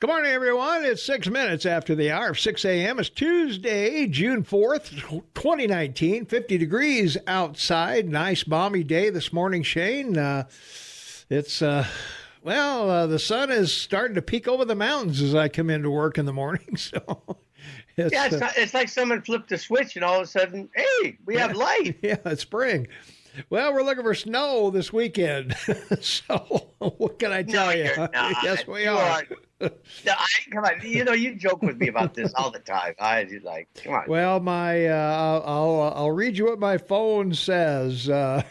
Good morning, everyone. It's 6 minutes after the hour of 6 a.m. It's Tuesday, June 4th, 2019. 50 degrees outside. Nice, balmy day this morning, Shane. The sun is starting to peek over the mountains as I come into work in the morning. So, it's like someone flipped a switch and all of a sudden, hey, we have light. Yeah, it's spring. Well, we're looking for snow this weekend. So, what can I tell you? Yes, we are. Come on, you joke with me about this all the time. Come on. Well, I'll read you what my phone says. The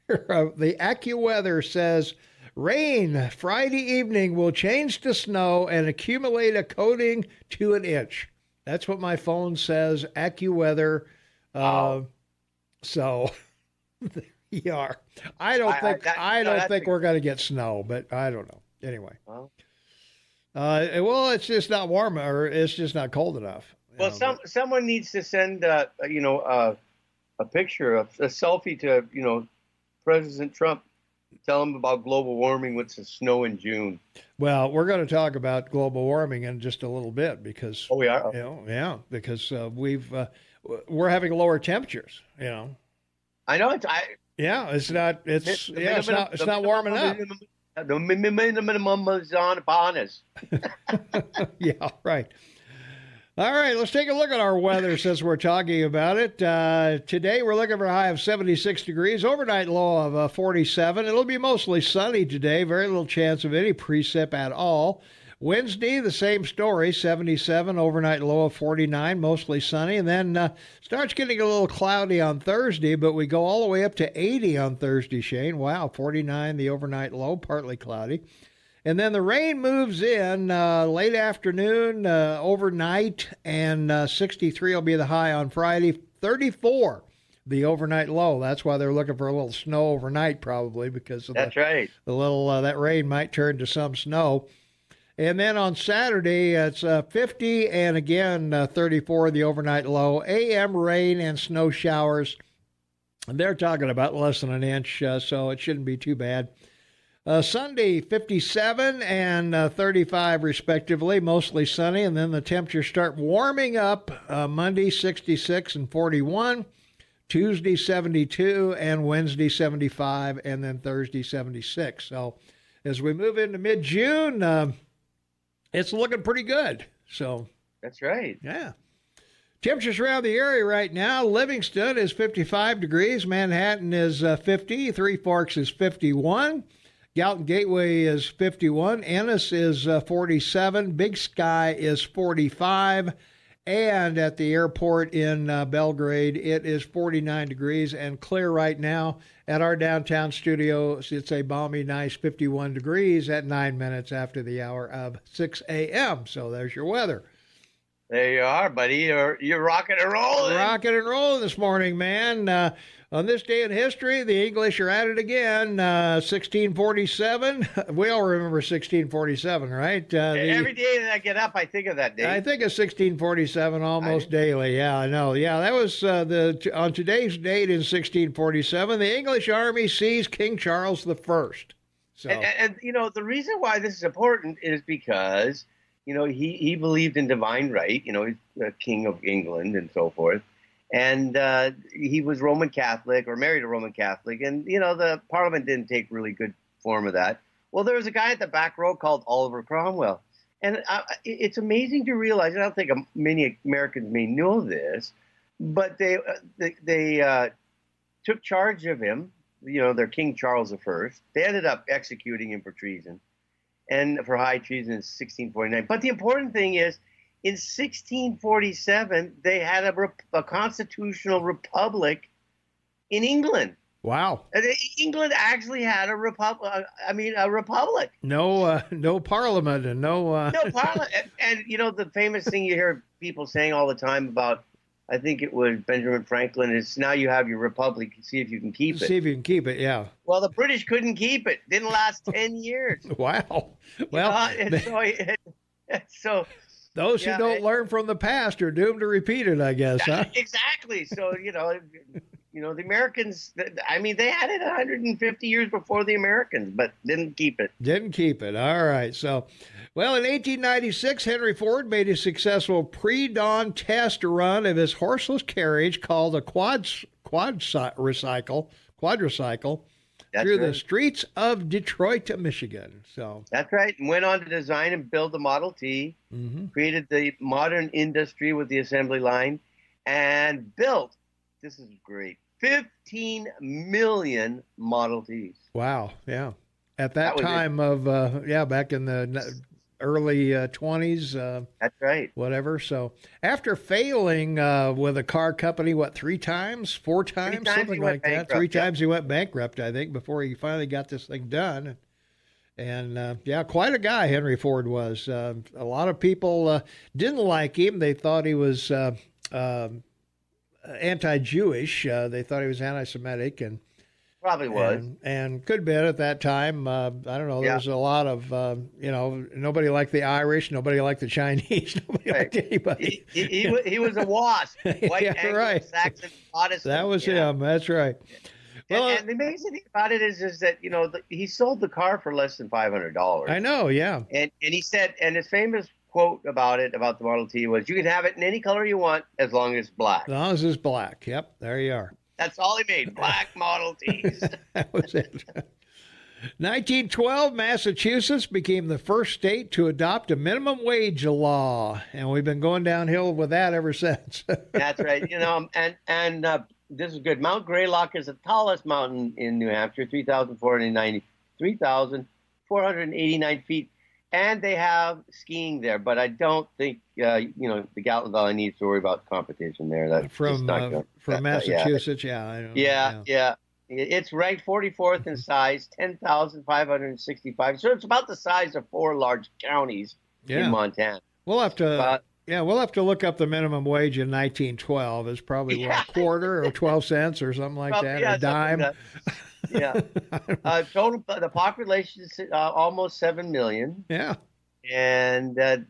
AccuWeather says rain Friday evening will change to snow and accumulate a coating to an inch. That's what my phone says. AccuWeather. So there you are. I don't think we're going to get snow, but I don't know. Anyway. Well, it's just not warm, or it's just not cold enough. Well, someone needs to send a picture of a selfie to President Trump. Tell him about global warming with the snow in June. Well, we're going to talk about global warming in just a little bit because we are. Because we're having lower temperatures. I know it's not warm enough. The minimum is upon us. Yeah, right. All right, let's take a look at our weather since we're talking about it. Today we're looking for a high of 76 degrees, overnight low of 47. It'll be mostly sunny today, very little chance of any precip at all. Wednesday, the same story, 77, overnight low of 49, mostly sunny. And then starts getting a little cloudy on Thursday, but we go all the way up to 80 on Thursday, Shane. Wow, 49, the overnight low, partly cloudy. And then the rain moves in late afternoon, overnight, and 63 will be the high on Friday, 34, the overnight low. That's why they're looking for a little snow overnight probably because of right. The little that rain might turn to some snow. And then on Saturday, it's 50 and again 34, the overnight low. AM rain and snow showers. And they're talking about less than an inch, so it shouldn't be too bad. Sunday, 57 and 35 respectively, mostly sunny. And then the temperatures start warming up. Monday, 66 and 41. Tuesday, 72, and Wednesday, 75, and then Thursday, 76. So as we move into mid-June, it's looking pretty good. So that's right. Yeah. Temperatures around the area right now. Livingston is 55 degrees. Manhattan is 50. Three Forks is 51. Galton Gateway is 51. Ennis is 47. Big Sky is 45. And at the airport in Belgrade, it is 49 degrees and clear right now. At our downtown studio, it's a balmy, nice 51 degrees at 9 minutes after the hour of 6 a.m. So there's your weather. There you are, buddy. You're rocking and rolling. Rocking and rolling this morning, man. On this day in history, the English are at it again. 1647. We all remember 1647, right? Every day that I get up, I think of that day. I think of 1647 almost daily. Yeah, I know. Yeah, that was on today's date in 1647. The English army seized King Charles I. So, and the reason why this is important is because he believed in divine right. He's the king of England and so forth. And he was Roman Catholic or married a Roman Catholic. And, the Parliament didn't take really good form of that. Well, there was a guy at the back row called Oliver Cromwell. And it's amazing to realize, I don't think many Americans may know this, but they took charge of him, their King Charles I. They ended up executing him for treason and for high treason in 1649. But the important thing is, in 1647, they had a constitutional republic in England. Wow! England actually had a republic. A republic. No parliament and no. No parliament. And the famous thing you hear people saying all the time about, I think it was Benjamin Franklin, is now you have your republic. See if you can keep it. See if you can keep it. Yeah. Well, the British couldn't keep it. Didn't last 10 years. Wow. Well, so. Those who don't learn from the past are doomed to repeat it, I guess, huh? Exactly. So, the Americans, they had it 150 years before the Americans, but didn't keep it. Didn't keep it. All right. So Well, in 1896, Henry Ford made a successful pre-dawn test run of his horseless carriage called a quadricycle That's through the right. streets of Detroit, Michigan. So That's right. And went on to design and build the Model T, created the modern industry with the assembly line, and built, this is great, 15 million Model Ts. wow, yeah. At that That was it. time of back in the early 20s, That's right. whatever. So after failing with a car company, what, 3 times, 4 times, times something he went like that. bankrupt, 3 yeah. times he went bankrupt, I think, before he finally got this thing done. And quite a guy Henry Ford was. A lot of people didn't like him. They thought he was anti-Jewish. They thought he was anti-Semitic, and Probably was. and could have been at that time. I don't know. There Yeah. was a lot of nobody liked the Irish, nobody liked the Chinese, nobody liked anybody. He was a wasp. White, Yeah, right. Anglo-Saxon, Protestant. That was yeah. him. That's right. Well, And the amazing thing about it is that he sold the car for less than $500. I know. Yeah. And he said, and his famous quote about the Model T was, "You can have it in any color you want as long as it's black." As long as it's black. Yep. There you are. That's all he made, black Model Ts. That was it. 1912, Massachusetts became the first state to adopt a minimum wage law, and we've been going downhill with that ever since. That's right. And this is good. Mount Greylock is the tallest mountain in New Hampshire, 3,489 feet. And they have skiing there, but I don't think the Gatlin Valley needs to worry about competition there. That's from Massachusetts. Yeah, I don't know. Yeah. It's ranked 44th in size, 10,565. So it's about the size of 4 large counties in Montana. We'll have to look up the minimum wage in 1912. It's probably a quarter or 12 cents or something like that, a dime. Yeah. Total the population is almost 7 million. Yeah. And so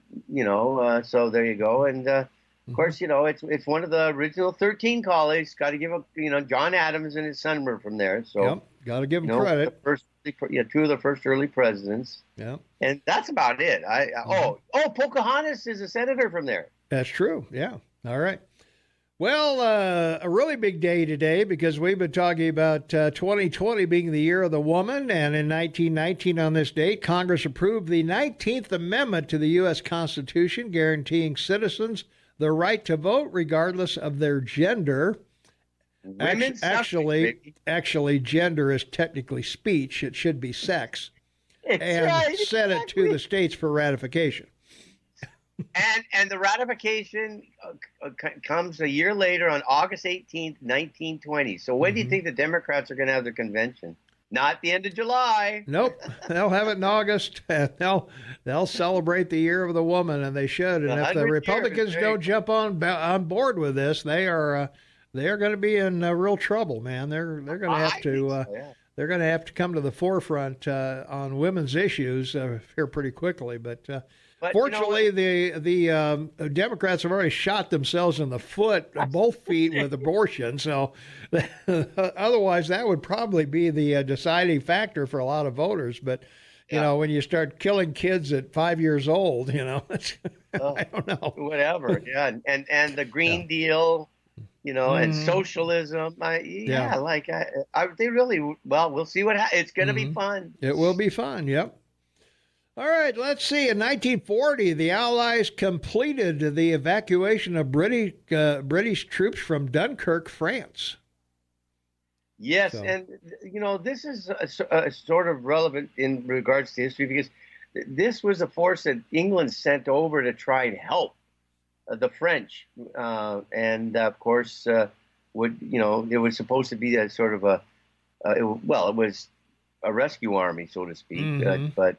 there you go. And of course, it's one of the original 13 colleges. Got to give up. John Adams and his son were from there. So got to give them credit. Two of the first early presidents. Yeah. And that's about it. Pocahontas is a senator from there. That's true. Yeah. All right. Well, a really big day today because we've been talking about 2020 being the year of the woman. And in 1919 on this date, Congress approved the 19th Amendment to the U.S. Constitution, guaranteeing citizens the right to vote regardless of their gender. Actually, gender is technically speech. It should be sex. And sent it to the states for ratification. And the ratification comes a year later on August 18th, 1920. So when do you think the Democrats are going to have their convention? Not the end of July. Nope. They'll have it in August. They'll celebrate the year of the woman, and they should. And if the Republicans don't jump on board with this, they are going to be in real trouble, man. They're going to have to they're going to have to come to the forefront on women's issues here pretty quickly. But fortunately, the Democrats have already shot themselves in the foot, both feet, with abortion. So otherwise, that would probably be the deciding factor for a lot of voters. But, when you start killing kids at 5 years old, I don't know. Whatever, yeah. And the Green Deal, and socialism. They really, we'll see what happens. It's going to be fun. It will be fun, yep. All right, let's see. In 1940, the Allies completed the evacuation of British troops from Dunkirk, France. Yes, and this is sort of relevant in regards to history because this was a force that England sent over to try and help the French, and of course, it was supposed to be a sort of it was a rescue army, so to speak, but.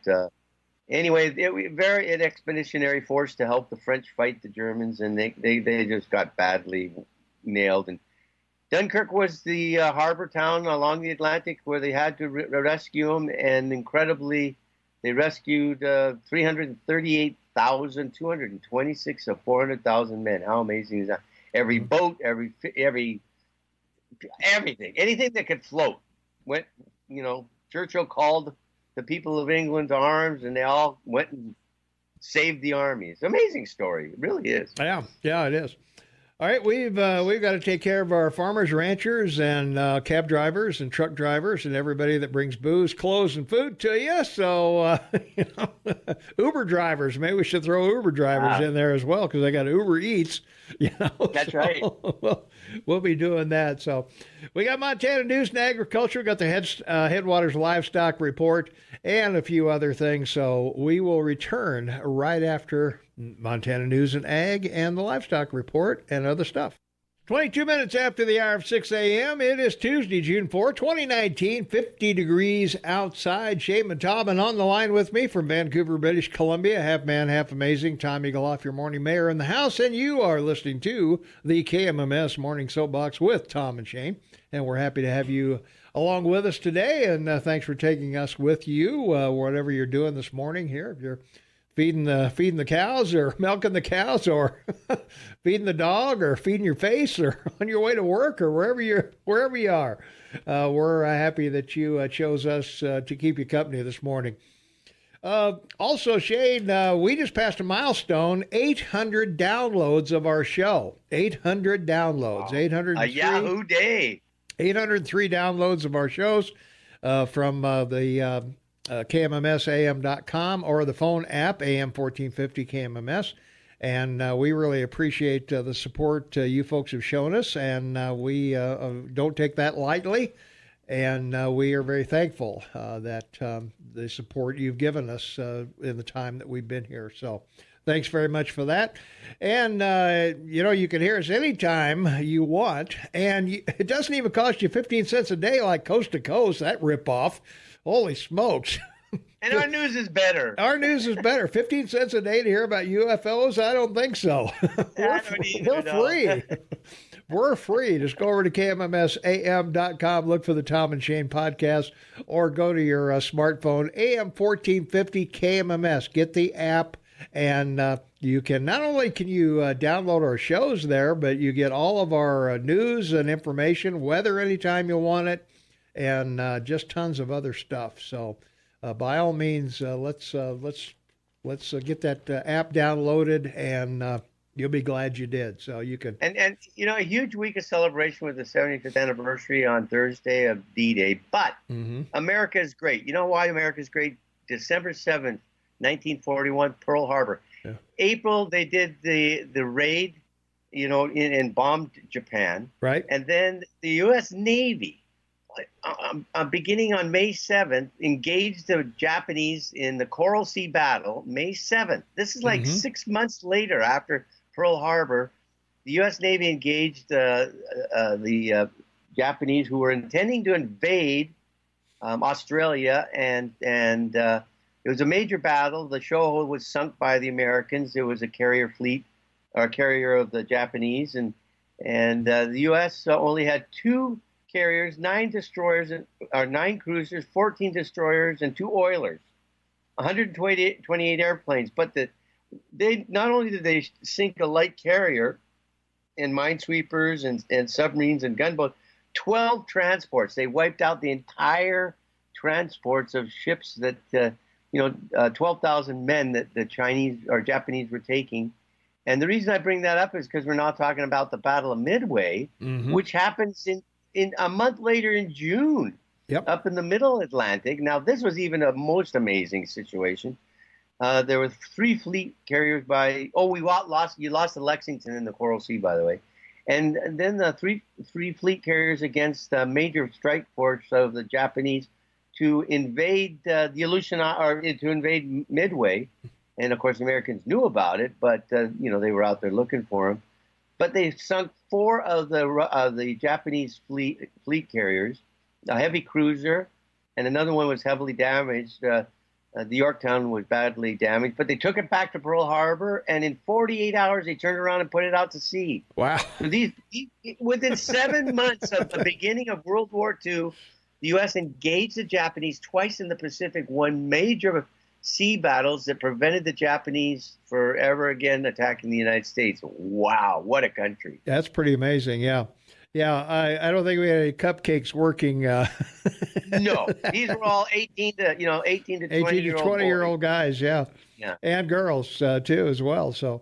Anyway, it was an expeditionary force to help the French fight the Germans, and they just got badly nailed. And Dunkirk was the harbor town along the Atlantic where they had to rescue them, and incredibly, they rescued 338,226 of 400,000 men. How amazing is that? Every boat, everything, anything that could float went. Churchill called the people of England to arms, and they all went and saved the Army. It's an amazing story. It really is. Yeah, it is. All right, we've got to take care of our farmers, ranchers, and cab drivers and truck drivers and everybody that brings booze, clothes, and food to you. So, Uber drivers, maybe we should throw Uber drivers in there as well because they got Uber Eats. That's right. We'll be doing that. So, we got Montana News and Agriculture, got the Headwaters Livestock Report, and a few other things. So, we will return right after Montana News and Ag and the Livestock Report and other stuff. 22 minutes after the hour of 6 a.m. It is Tuesday, June 4, 2019, 50 degrees outside. Shane Matobin on the line with me from Vancouver, British Columbia. Half man, half amazing. Tom Eagleoff, your morning mayor in the house. And you are listening to the KMMS Morning Soapbox with Tom and Shane. And we're happy to have you along with us today. And thanks for taking us with you, whatever you're doing this morning here. If you're feeding the cows or milking the cows or feeding the dog or feeding your face or on your way to work or wherever you are. We're happy that you chose us to keep you company this morning. Also, Shane, we just passed a milestone, 800 downloads of our show. 800 downloads. Wow. 803. A Yahoo day. 803 downloads of our shows from the KMMSAM.com or the phone app, AM 1450 KMMS. And we really appreciate the support you folks have shown us, and we don't take that lightly. And we are very thankful that the support you've given us in the time that we've been here. So thanks very much for that. And, you can hear us anytime you want. And it doesn't even cost you 15 cents a day like Coast to Coast, that ripoff. Holy smokes. And our news is better. Our news is better. 15 cents a day to hear about UFOs? I don't think so. We're free. We're free. Just go over to KMMSAM.com, look for the Tom and Shane podcast, or go to your smartphone, AM 1450 KMMS. Get the app, and you can not only can you download our shows there, but you get all of our news and information, weather anytime you want it, and just tons of other stuff. So by all means, let's get that app downloaded, and you'll be glad you did. So you can and a huge week of celebration with the 75th anniversary on Thursday of D-Day. But America is great. You know why America is great? December 7th, 1941, Pearl Harbor. Yeah. April, they did the raid, and bombed Japan. Right. And then the U.S. Navy, beginning on May 7th, engaged the Japanese in the Coral Sea Battle, May 7th. This is like 6 months later after Pearl Harbor. The U.S. Navy engaged the Japanese, who were intending to invade Australia, and it was a major battle. The Shoho was sunk by the Americans. There was a carrier fleet, or carrier of the Japanese, and the U.S. only had 2 carriers, 9 destroyers, or 9 cruisers, 14 destroyers, and 2 oilers, 128 airplanes. But they not only did they sink a light carrier and minesweepers and submarines and gunboats, 12 transports. They wiped out the entire transports of ships that 12,000 men that the Chinese or Japanese were taking. And the reason I bring that up is because we're now talking about the Battle of Midway, which happens in a month later in June, up in the Middle Atlantic. Now, this was even a most amazing situation. There were 3 fleet carriers you lost the Lexington in the Coral Sea, by the way. And then the three fleet carriers against the major strike force of the Japanese to invade to invade Midway. And of course, the Americans knew about it, but they were out there looking for them. But they sunk 4 of the Japanese fleet carriers, a heavy cruiser, and another one was heavily damaged. The Yorktown was badly damaged, but they took it back to Pearl Harbor, and in 48 hours, they turned around and put it out to sea. Wow. So within 7 months of the beginning of World War II, the U.S. engaged the Japanese twice in the Pacific, won major sea battles that prevented the Japanese forever again attacking the United States. Wow, what a country. That's pretty amazing, yeah. Yeah, I don't think we had any cupcakes working. No, these were all 18 to 18 to 20 year boys. old guys, yeah, Yeah. and girls too as well. So.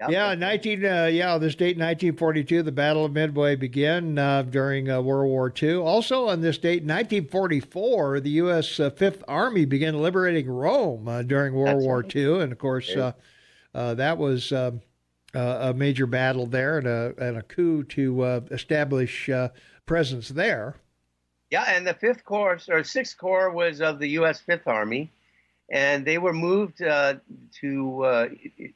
Yep, Yeah, that's right. this date, 1942, the Battle of Midway began during World War II. Also on this date, 1944, the U.S. Fifth Army began liberating Rome during World That's War right. II, and of course, that was a major battle there and a coup to establish presence there. Yeah, and the Fifth Corps or Sixth Corps was of the U.S. Fifth Army, and they were moved to.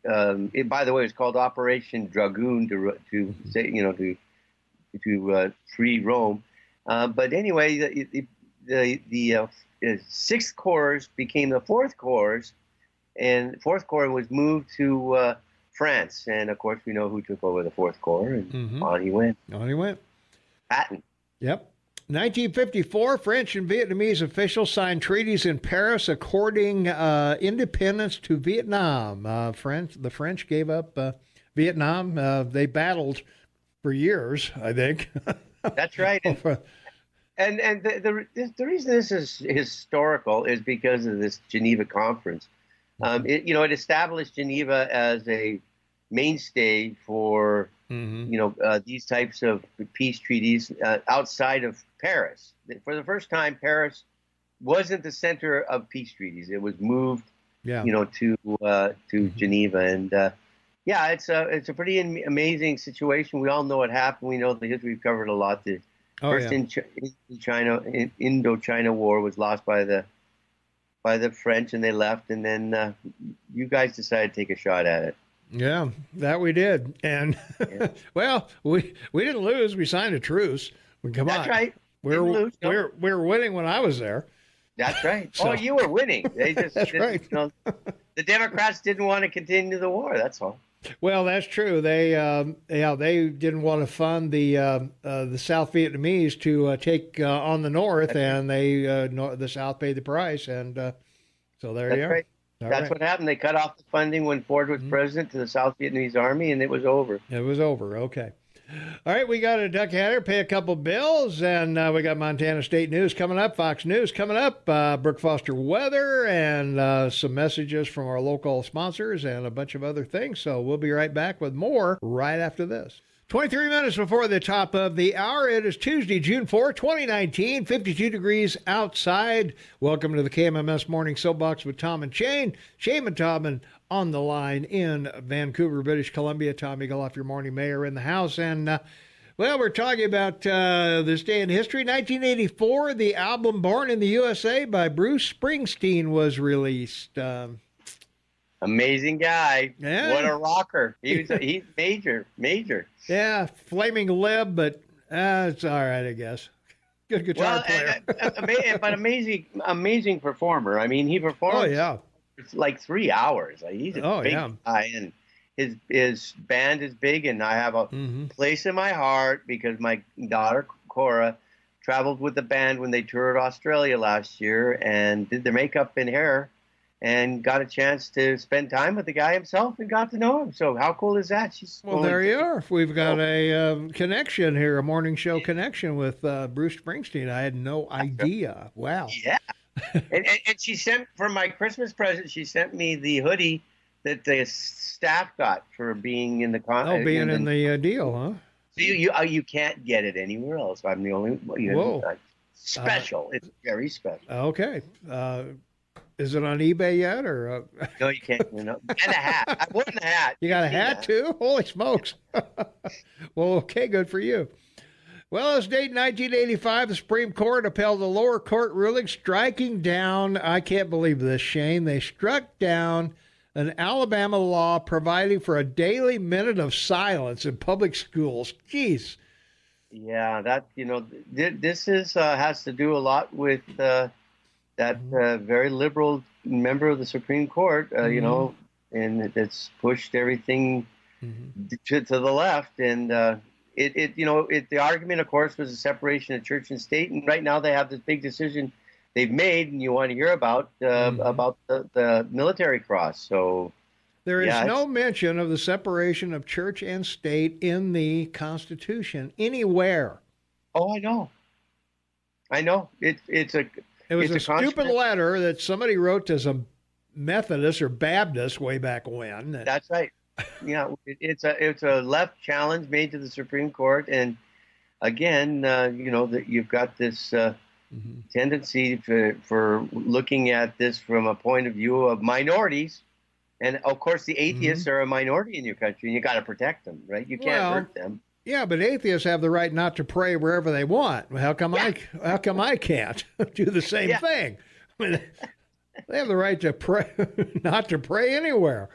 By the way, it's called Operation Dragoon to say to free Rome. But anyway, the Sixth Corps became the Fourth Corps, and Fourth Corps was moved to France. And of course, we know who took over the Fourth Corps, and on he went. On he went. Patton. Yep. 1954, French and Vietnamese officials signed treaties in Paris according independence to Vietnam. The French gave up Vietnam. They battled for years, I think. That's right. And the reason this is historical is because of this Geneva Conference. It established Geneva as a mainstay for these types of peace treaties outside of Paris. For the first time, Paris wasn't the center of peace treaties. It was moved, to Geneva, and it's a pretty amazing situation. We all know what happened. We know the history. We've covered a lot. The first Indochina War was lost by the French, and they left, and then you guys decided to take a shot at it. Yeah, that we did, and well, we didn't lose. We signed a truce. Come on, that's right. We were winning when I was there. That's right. So, you were winning. They just that's right. The Democrats didn't want to continue the war. That's all. Well, that's true. They didn't want to fund the South Vietnamese to take on the North, and the South paid the price, and so there you are. Right. That's what happened. They cut off the funding when Ford was president to the South Vietnamese Army, and it was over. It was over. Okay. All right, we got a duck header, pay a couple bills, and we got Montana State News coming up, Fox News coming up, Brooke Foster weather, and some messages from our local sponsors and a bunch of other things. So we'll be right back with more right after this. 23 minutes before the top of the hour. It is Tuesday, June 4, 2019, 52 degrees outside. Welcome to the KMMS Morning Soapbox with Tom and Shane. Shane and Tom on the line in Vancouver, British Columbia. Tom Eagleoff, your morning mayor, in the house. And, we're talking about this day in history. 1984, the album Born in the USA by Bruce Springsteen was released. Amazing guy. Yeah. What a rocker. He's major. Yeah, flaming lib, but it's all right, I guess. Good guitar player. But amazing performer. I mean, he performed. Oh, yeah. It's like 3 hours. He's a big guy, and his band is big, and I have a place in my heart because my daughter, Cora, traveled with the band when they toured Australia last year and did their makeup and hair, and got a chance to spend time with the guy himself and got to know him. So how cool is that? Well, there you are. We've got a connection here, a morning show connection with Bruce Springsteen. I had no idea. Wow. Yeah. and she sent, for my Christmas present, she sent me the hoodie that the staff got for being in the being in the deal, huh? So you can't get it anywhere else. I'm the only one. Special. It's very special. Okay. Is it on eBay yet, or? No, you can't. And a hat. I want a hat. You got a hat too? Holy smokes! Well, okay, good for you. Well, this date 1985, the Supreme Court upheld the lower court ruling, striking down. I can't believe this, Shane. They struck down an Alabama law providing for a daily minute of silence in public schools. Jeez. Yeah, this is has to do a lot with. That very liberal member of the Supreme Court, and it's pushed everything to the left. And the argument, of course, was the separation of church and state. And right now they have this big decision they've made, and you want to hear about the military cross. So There is Yeah, no mention of the separation of church and state in the Constitution anywhere. Oh, I know. I know. It's a Stupid letter that somebody wrote to some Methodist or Baptist way back when. That's right. Yeah, it's a left challenge made to the Supreme Court, and again, that you've got this tendency for looking at this from a point of view of minorities, and of course, the atheists are a minority in your country, and you got to protect them, right? You can't hurt them. Yeah, but atheists have the right not to pray wherever they want. How come I can't do the same thing? I mean, they have the right to pray, not to pray anywhere.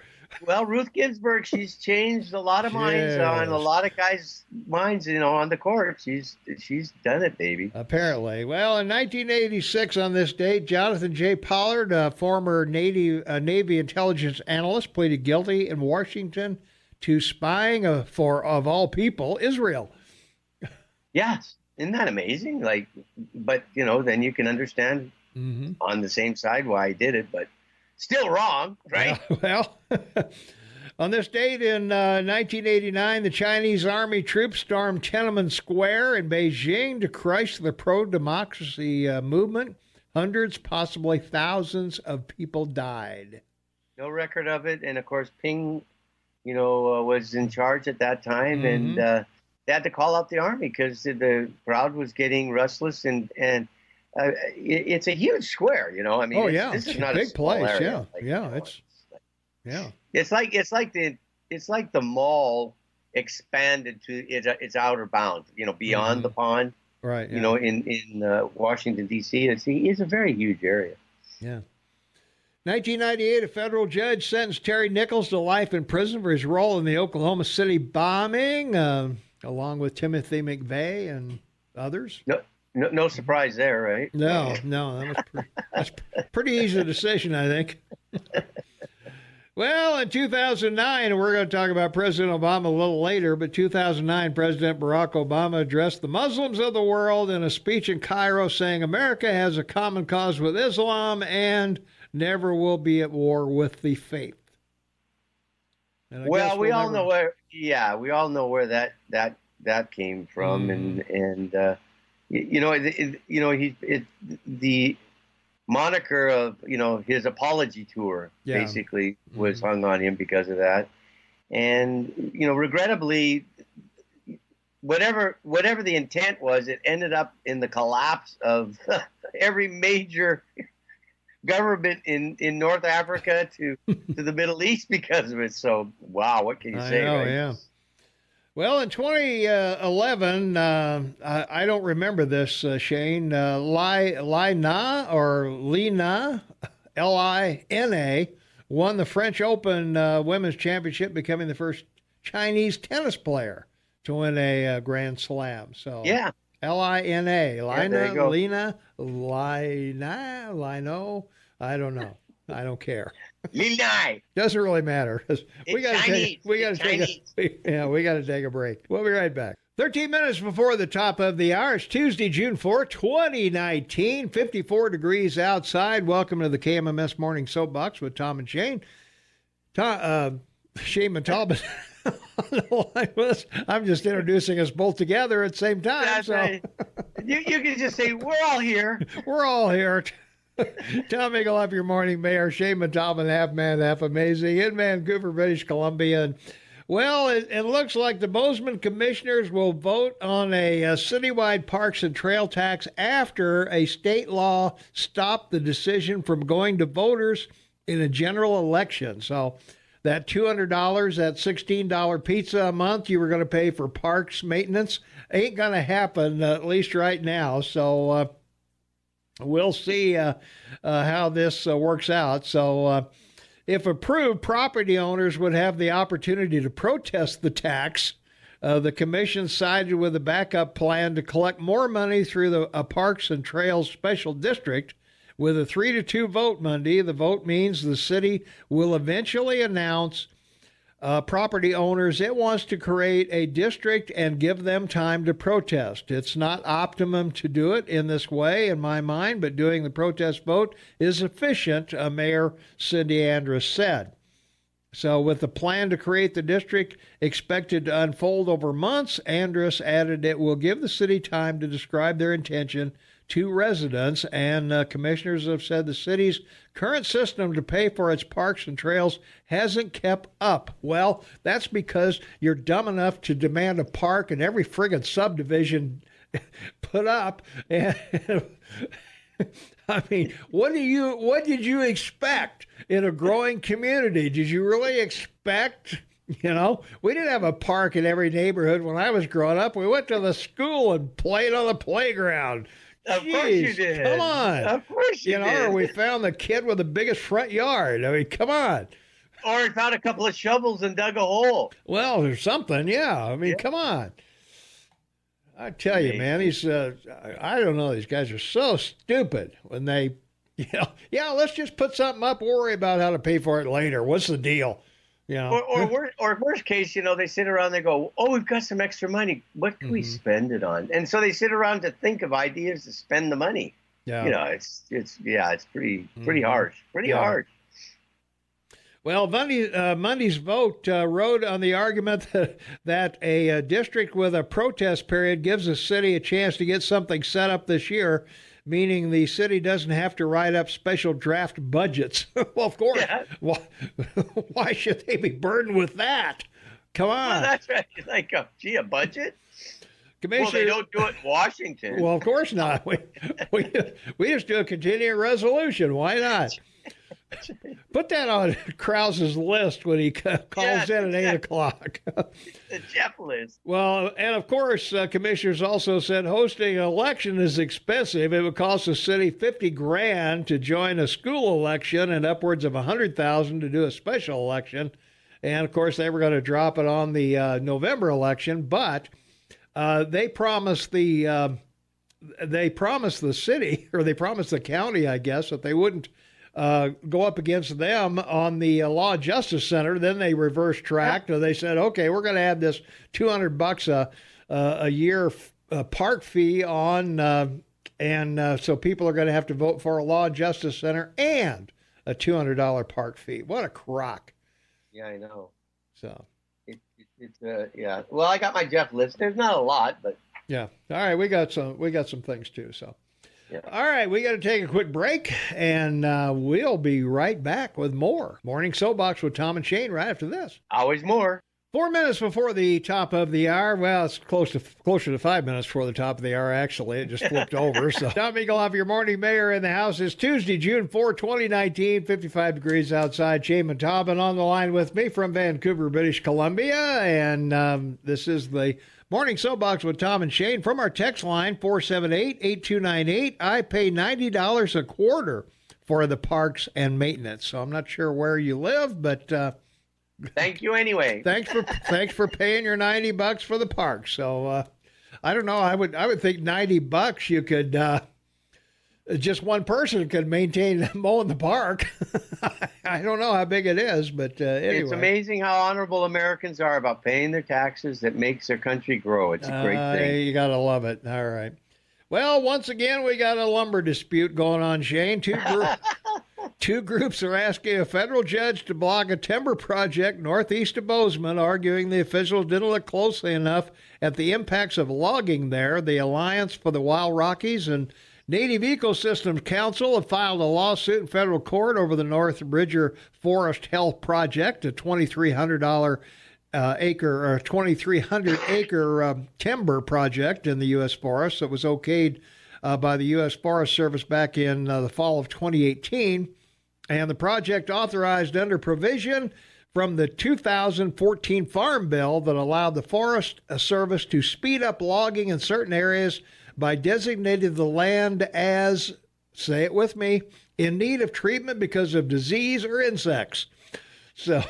Well, Ruth Ginsburg, she's changed a lot of minds on a lot of guys' minds, on the court. She's done it, baby. Apparently. Well, in 1986 on this date, Jonathan J. Pollard, a former Navy intelligence analyst, pleaded guilty in Washington to spying for, of all people, Israel. Yes. Isn't that amazing? But, then you can understand on the same side why he did it, but still wrong, right? Well, on this date in 1989, the Chinese army troops stormed Tiananmen Square in Beijing to crush the pro-democracy movement. Hundreds, possibly thousands of people died. No record of it. And, of course, Ping was in charge at that time, and they had to call out the army because the crowd was getting restless, and it's a huge square, I mean, this is not a big place. Area. It's like the mall expanded to its outer bounds, beyond the pond, right? Yeah. In Washington D.C. It's a very huge area. Yeah. 1998, a federal judge sentenced Terry Nichols to life in prison for his role in the Oklahoma City bombing, along with Timothy McVeigh and others. No surprise there, right? No, that's pretty easy decision, I think. Well, in 2009, and we're going to talk about President Obama a little later, but 2009, President Barack Obama addressed the Muslims of the world in a speech in Cairo saying America has a common cause with Islam and never will be at war with the faith. Well, we all know where that came from, and the moniker of his apology tour basically was hung on him because of that, and regrettably, whatever the intent was, it ended up in the collapse of every major government in North Africa to the Middle East because of it. So, wow, what can you say? Know, right? Yeah. Well, in 2011, I don't remember this, Shane. Lina, Lina, won the French Open Women's Championship, becoming the first Chinese tennis player to win a Grand Slam. So yeah. Lina, Lina, Lino. I don't know. I don't care. Linai. Doesn't really matter. We got to take a break. We'll be right back. 13 minutes before the top of the hour. It's Tuesday, June 4, 2019. 54 degrees outside. Welcome to the KMMS Morning Soapbox with Tom and Shane. Shane and Talbot. I'm just introducing us both together at the same time. That's right. You can just say, we're all here. We're all here. Tom Eagle, your morning mayor, Shane Talbot, half man, half amazing, in Vancouver, British Columbia. And, well, it looks like the Bozeman commissioners will vote on a citywide parks and trail tax after a state law stopped the decision from going to voters in a general election. So that $200, that $16 pizza a month you were going to pay for parks maintenance ain't going to happen, at least right now. So we'll see how this works out. So if approved, property owners would have the opportunity to protest the tax. The commission sided with a backup plan to collect more money through the Parks and Trails Special District. With a 3-2 vote Monday, the vote means the city will eventually announce property owners it wants to create a district and give them time to protest. It's not optimum to do it in this way, in my mind, but doing the protest vote is efficient, Mayor Cindy Andrus said. So with the plan to create the district expected to unfold over months, Andrus added it will give the city time to describe their intention to residents, and commissioners have said the city's current system to pay for its parks and trails hasn't kept up. Well, that's because you're dumb enough to demand a park in every friggin' subdivision put up. And I mean, what did you expect in a growing community? Did you really expect, we didn't have a park in every neighborhood when I was growing up. We went to the school and played on the playground. Of course you did. Come on. Of course you did. Or we found the kid with the biggest front yard. I mean, come on. Or he found a couple of shovels and dug a hole. Well, there's something, yeah. I mean, come on. I tell you, man, I don't know, these guys are so stupid when they, let's just put something up, worry about how to pay for it later. What's the deal? Or worst case, they sit around, they go, oh, we've got some extra money. What can we spend it on? And so they sit around to think of ideas to spend the money. Yeah. It's pretty harsh. Pretty harsh. Well, Monday's vote rode on the argument that a district with a protest period gives the city a chance to get something set up this year, meaning the city doesn't have to write up special draft budgets. Well, of course. Yeah. Why should they be burdened with that? Come on. Well, that's right. It's like, a budget? Well, they don't do it in Washington. Well, of course not. We just do a continuing resolution. Why not? Put that on Krauss's list when he calls in at 8 o'clock. The Jeff list. Well, and of course, commissioners also said hosting an election is expensive. It would cost the city $50,000 to join a school election and upwards of $100,000 to do a special election. And of course, they were going to drop it on the November election, but they promised the city, or they promised the county, I guess, that they wouldn't go up against them on the Law Justice Center. Then they reversed track. They said, okay, we're going to add this $200 a year park fee on, and so people are going to have to vote for a Law Justice Center and a $200 park fee. What a crock. Yeah, I know. So it's yeah. Well, I got my Jeff list. There's not a lot, but yeah. All right, we got some things too. So. Yeah. All right, we got to take a quick break, and we'll be right back with more Morning Soapbox with Tom and Shane right after this. Always more. 4 minutes before the top of the hour. Well, it's closer to 5 minutes before the top of the hour, actually. It just flipped over. So, Tom Eaglehoff, your morning mayor in the house. Is Tuesday, June 4, 2019, 55 degrees outside. Shane and Tom on the line with me from Vancouver, British Columbia, and this is the Morning Soapbox with Tom and Shane from our text line, 478-8298. I pay $90 a quarter for the parks and maintenance. So I'm not sure where you live, but thank you anyway. Thanks for paying your $90 for the park. So I don't know. I would think $90 you could just one person could maintain mowing the park. I don't know how big it is, but anyway. It's amazing how honorable Americans are about paying their taxes. That makes their country grow. It's a great thing. You got to love it. All right. Well, once again, we got a lumber dispute going on, Shane. Two groups are asking a federal judge to block a timber project northeast of Bozeman, arguing the officials didn't look closely enough at the impacts of logging there. The Alliance for the Wild Rockies and Native Ecosystems Council have filed a lawsuit in federal court over the North Bridger Forest Health Project, a $2,300 acre timber project in the U.S. forest that was okayed by the U.S. Forest Service back in the fall of 2018. And the project authorized under provision from the 2014 Farm Bill that allowed the Forest Service to speed up logging in certain areas by designating the land as, say it with me, in need of treatment because of disease or insects. So,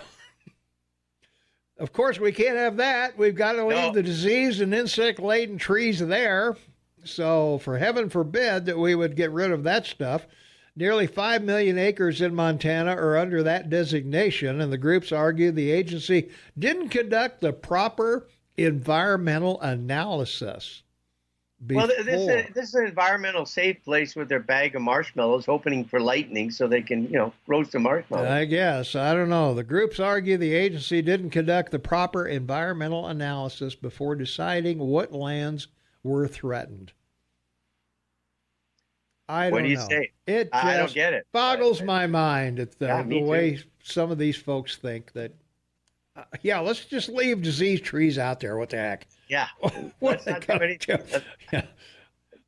of course, we can't have that. We've got to leave the diseased and insect-laden trees there. So, for heaven forbid that we would get rid of that stuff. Nearly 5 million acres in Montana are under that designation, and the groups argue the agency didn't conduct the proper environmental analysis. Well, before. this is an environmental safe place with their bag of marshmallows, hoping for lightning so they can, roast the marshmallows. I guess. I don't know. The groups argue the agency didn't conduct the proper environmental analysis before deciding what lands were threatened. I don't know. What do you say? It I don't just get it. boggles my mind at the me way too. some of these folks think that, let's just leave disease trees out there. What the heck? Yeah. What Let's not do anything. Yeah.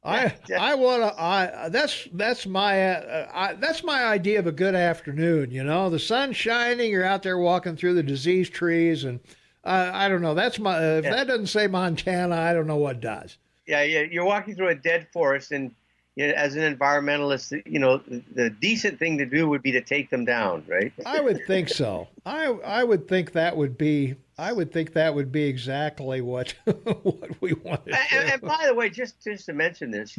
I want to. That's my idea of a good afternoon. The sun's shining. You're out there walking through the diseased trees, and I don't know. That's my. If that doesn't say Montana, I don't know what does. Yeah. You're walking through a dead forest, and as an environmentalist, the decent thing to do would be to take them down, right? I would think so. I would think that would be. I would think that would be exactly what we want to do. And by the way, just to mention this,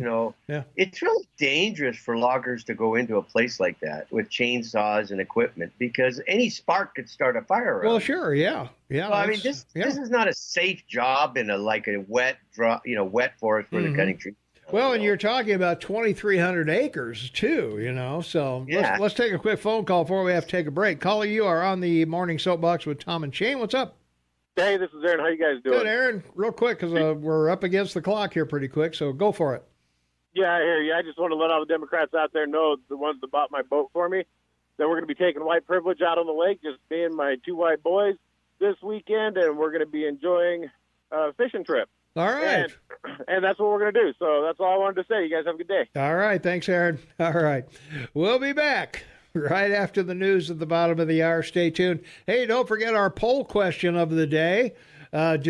it's really dangerous for loggers to go into a place like that with chainsaws and equipment because any spark could start a fire around. Well, sure, yeah. Well, I mean, this is not a safe job in a wet forest where they're cutting trees. Well, and you're talking about 2,300 acres too, so let's take a quick phone call before we have to take a break. Caller, you are on the Morning Soapbox with Tom and Shane. What's up? Hey, this is Aaron. How you guys doing? Good, Aaron. Real quick, because we're up against the clock here pretty quick, so go for it. Yeah, I hear you. I just want to let all the Democrats out there know, the ones that bought my boat for me, that we're going to be taking white privilege out on the lake, just me and my two white boys this weekend, and we're going to be enjoying a fishing trip. All right. And that's what we're going to do. So that's all I wanted to say. You guys have a good day. All right. Thanks, Aaron. All right. We'll be back right after the news at the bottom of the hour. Stay tuned. Hey, don't forget our poll question of the day. What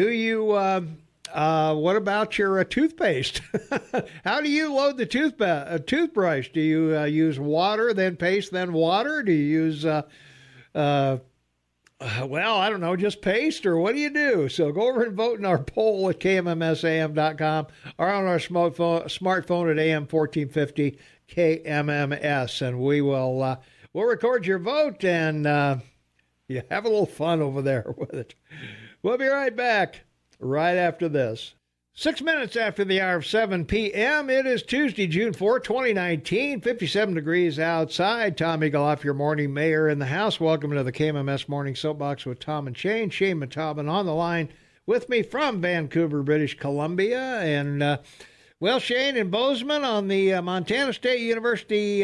about your toothpaste? How do you load the toothbrush? Do you use water, then paste, then water? Do you use, I don't know, just paste, or what do you do? So go over and vote in our poll at KMMSAM.com or on our smartphone at AM 1450 KMMS, and we'll record your vote and you have a little fun over there with it. We'll be right back right after this. 6 minutes after the hour of 7 p.m. It is Tuesday, June 4, 2019, 57 degrees outside. Tom Eagleoff, your morning mayor in the house. Welcome to the KMMS Morning Soapbox with Tom and Shane. Shane Matobin on the line with me from Vancouver, British Columbia. And, Shane, in Bozeman on the Montana State University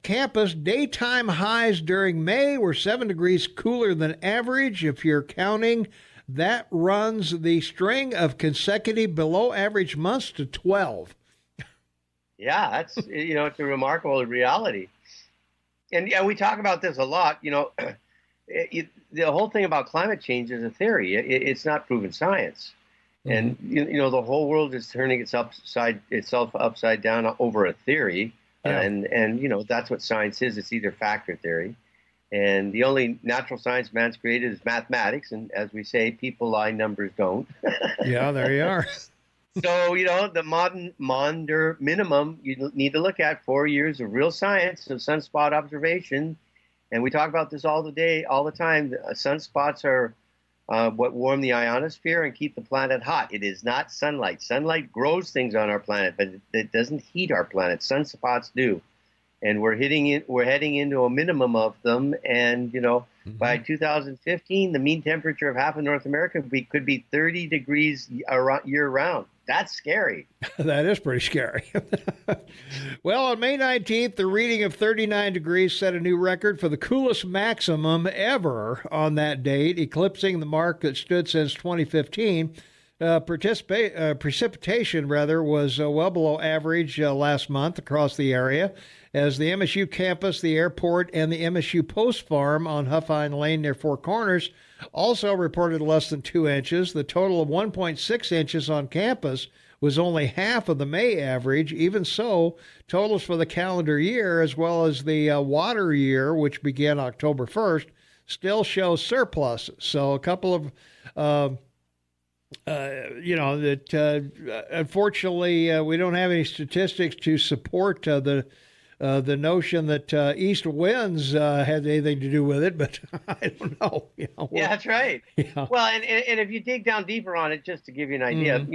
campus, daytime highs during May were 7 degrees cooler than average. If you're counting, that runs the string of consecutive below average months to 12. Yeah, that's, it's a remarkable reality. And we talk about this a lot, the whole thing about climate change is a theory. It's not proven science. And, the whole world is turning itself upside down over a theory. Yeah. And that's what science is. It's either fact or theory. And the only natural science man's created is mathematics. And as we say, people lie, numbers don't. Yeah, there you are. So, the modern minimum, you need to look at 4 years of real science of sunspot observation. And we talk about this all the time. Sunspots are what warm the ionosphere and keep the planet hot. It is not sunlight. Sunlight grows things on our planet, but it doesn't heat our planet. Sunspots do. And we're heading into a minimum of them. And, by 2015, the mean temperature of half of North America could be 30 degrees year round. That's scary. That is pretty scary. Well, on May 19th, the reading of 39 degrees set a new record for the coolest maximum ever on that date, eclipsing the mark that stood since 2015. Precipitation was well below average last month across the area, as the MSU campus, the airport, and the MSU Post Farm on Huffine Lane near Four Corners also reported less than 2 inches. The total of 1.6 inches on campus was only half of the May average. Even so, totals for the calendar year, as well as the water year, which began October 1st, still show surplus. So a couple of unfortunately, we don't have any statistics to support the notion that east winds had anything to do with it, but I don't know. Yeah, that's right. Yeah. Well, and if you dig down deeper on it, just to give you an idea,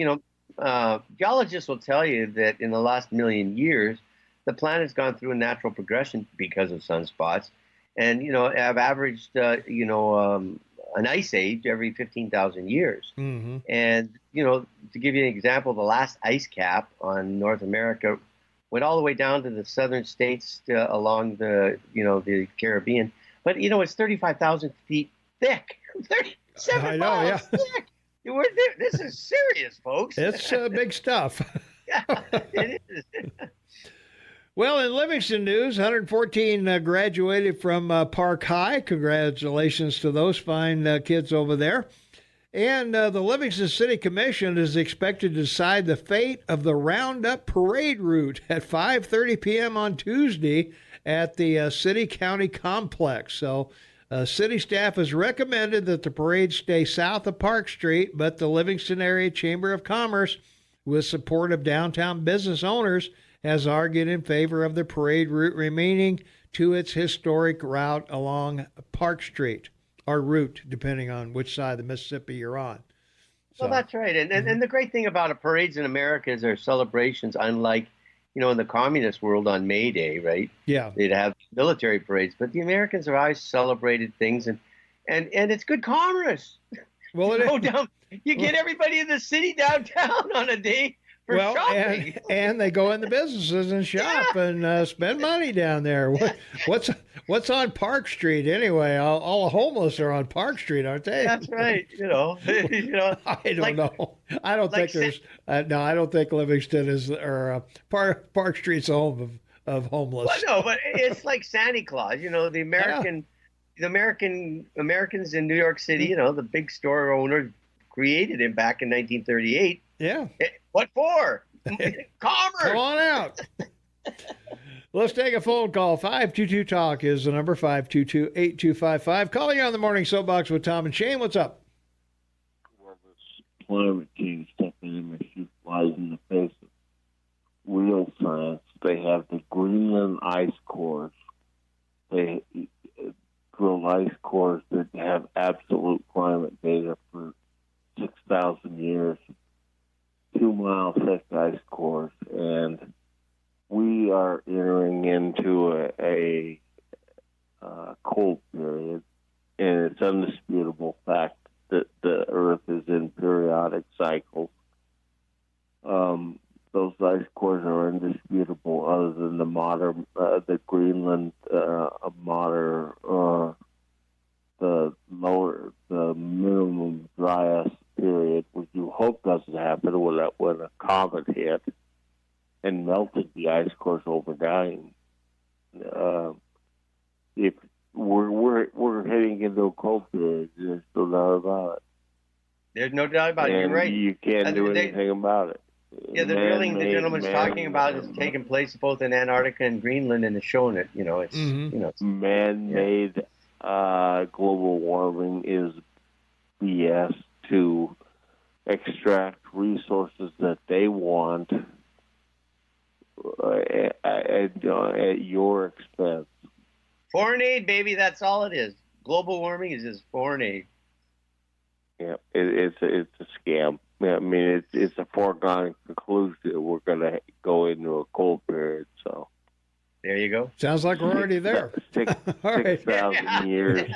geologists will tell you that in the last million years, the planet's gone through a natural progression because of sunspots, and have averaged an ice age every 15,000 years. Mm-hmm. And to give you an example, the last ice cap on North America went all the way down to the southern states along the Caribbean, but it's 35,000 feet thick, 37 miles thick. This is serious, folks. It's big stuff. Yeah, it is. Well, in Livingston news, 114 graduated from Park High. Congratulations to those fine kids over there. And the Livingston City Commission is expected to decide the fate of the Roundup parade route at 5:30 p.m. on Tuesday at the City County Complex. So city staff has recommended that the parade stay south of Park Street, but the Livingston Area Chamber of Commerce, with support of downtown business owners, has argued in favor of the parade route remaining to its historic route along Park Street, or route, depending on which side of the Mississippi you're on. So, well, that's right. And the great thing about parades in America is they're celebrations, unlike, in the communist world on May Day, right? Yeah. They'd have military parades. But the Americans have always celebrated things, and it's good commerce. Well, you get everybody in the city downtown on a day for shopping. And they go in the businesses and shop and spend money down there. What's on Park Street anyway? All the homeless are on Park Street, aren't they? That's right. I don't know. I don't think there's. No, I don't think Livingston is or Park Street's a home of homeless. Well, no, but it's like Santa Claus. The American. Yeah. The Americans in New York City, the big store owner created him back in 1938. Yeah. What for? Commerce. Come on out. Let's take a phone call. 522-TALK is the number, 522-8255. Calling on the Morning Soapbox with Tom and Shane. What's up? Well, this climate change stuff in shoot flies in the face of real science. They have the Greenland ice cores. They drill ice cores that have absolute climate data for 6,000 years. 2-mile thick ice cores, and we are entering into a cold period, and it's undisputable fact that the Earth is in periodic cycles. Those ice cores are indisputable, other than the Greenland the minimum dry ice period, which you hope doesn't happen when a comet hit and melted the ice cores overnight. If we're heading into a cold period, there's no doubt about it. There's no doubt about it. You're right. You can't do anything about it. Yeah, the drilling the gentleman's talking about is taking place both in Antarctica and Greenland, and it's showing it. It's man-made global warming is BS to extract resources that they want at your expense. Foreign aid, baby. That's all it is. Global warming is just foreign aid. Yeah, it's a scam. I mean, it's a foregone conclusion that we're going to go into a cold period. So there you go. Sounds like we're already there. 6,000 years.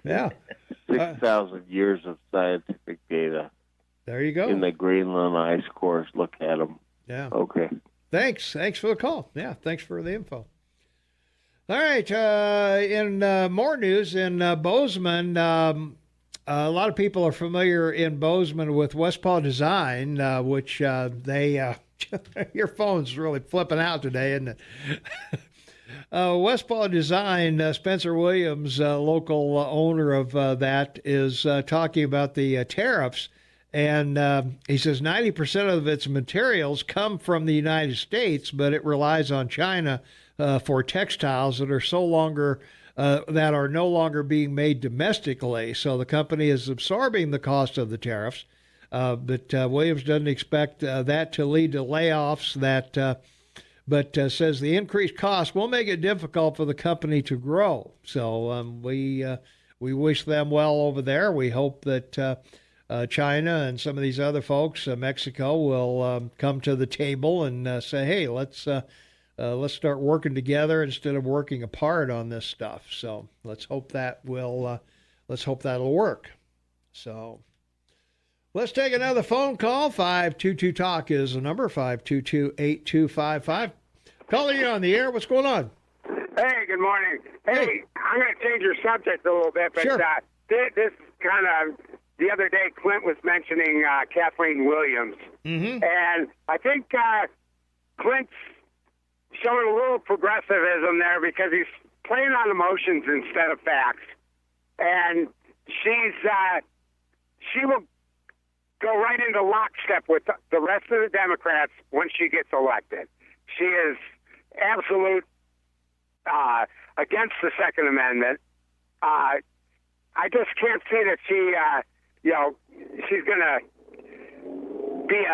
Yeah. 6,000 years of scientific data. There you go. In the Greenland ice cores, look at them. Yeah. Okay. Thanks for the call. Yeah, thanks for the info. All right. In more news, in Bozeman, a lot of people are familiar in Bozeman with Paw Design, which they your phone's really flipping out today, isn't it? Paw Design, Spencer Williams, local owner of that, is talking about the tariffs. And he says 90% of its materials come from the United States, but it relies on China for textiles that are no longer being made domestically. So the company is absorbing the cost of the tariffs. But Williams doesn't expect that to lead to layoffs. But says the increased cost will make it difficult for the company to grow. So we wish them well over there. We hope that China and some of these other folks, Mexico, will come to the table and say, "Hey, let's start working together instead of working apart on this stuff." So let's hope that'll work. So let's take another phone call. 522 Talk is the number. 522-8255. Calling you on the air. What's going on? Hey, good morning. Hey, I'm going to change your subject a little bit, but sure. This is kind of, the other day Clint was mentioning Kathleen Williams. Mm-hmm. And I think Clint's showing a little progressivism there because he's playing on emotions instead of facts. And she will go right into lockstep with the rest of the Democrats when she gets elected. She is absolute against the Second Amendment. I just can't see that she's going to be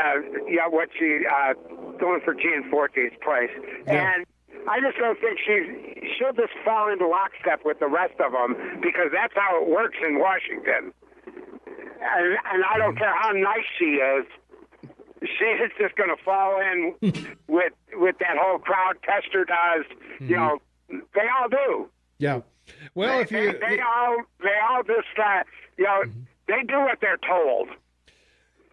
going for Gianforte's place. Yeah. And I just don't think she'll just fall into lockstep with the rest of them because that's how it works in Washington. And I don't care how nice she is. She's just going to fall in with that whole crowd. Tester does, Mm-hmm. They all do. Yeah. Well, they all just they do what they're told.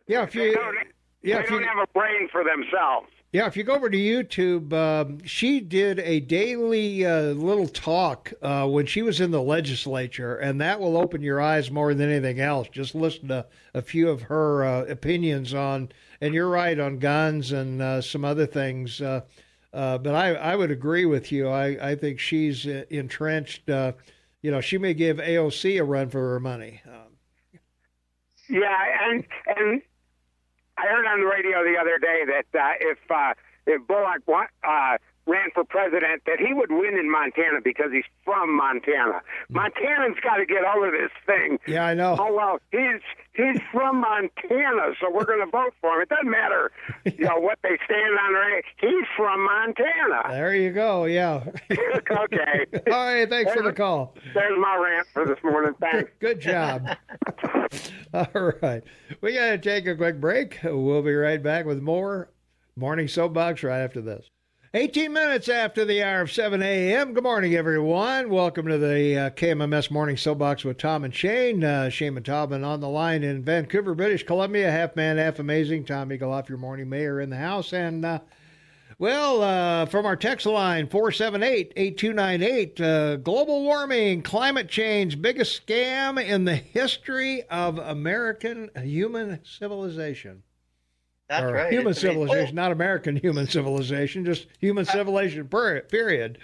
Yeah. They don't have a brain for themselves. Yeah, if you go over to YouTube, she did a daily little talk when she was in the legislature, and that will open your eyes more than anything else. Just listen to a few of her opinions on, and you're right, on guns and some other things. But I would agree with you. I think she's entrenched. She may give AOC a run for her money. Yeah, and I heard on the radio the other day that if Bullock ran for president, that he would win in Montana because he's from Montana. Montanans got to get over this thing. Yeah, I know. Oh, well, he's from Montana, so we're going to vote for him. It doesn't matter, what they stand on. He's from Montana. There you go. Yeah. Okay. All right. Thanks for the call. There's my rant for this morning. Thanks. Good job. All right. We got to take a quick break. We'll be right back with more Morning Soapbox right after this. 18 minutes after the hour of 7 a.m. Good morning, everyone. Welcome to the KMMS Morning Soapbox with Tom and Shane. Shane and Tobin on the line in Vancouver, British Columbia. Half man, half amazing. Tom Eaglehoff, your morning mayor in the house. And, from our text line, 478-8298, global warming, climate change, biggest scam in the history of American human civilization. That's right. Human civilization, not American human civilization, just human civilization, period.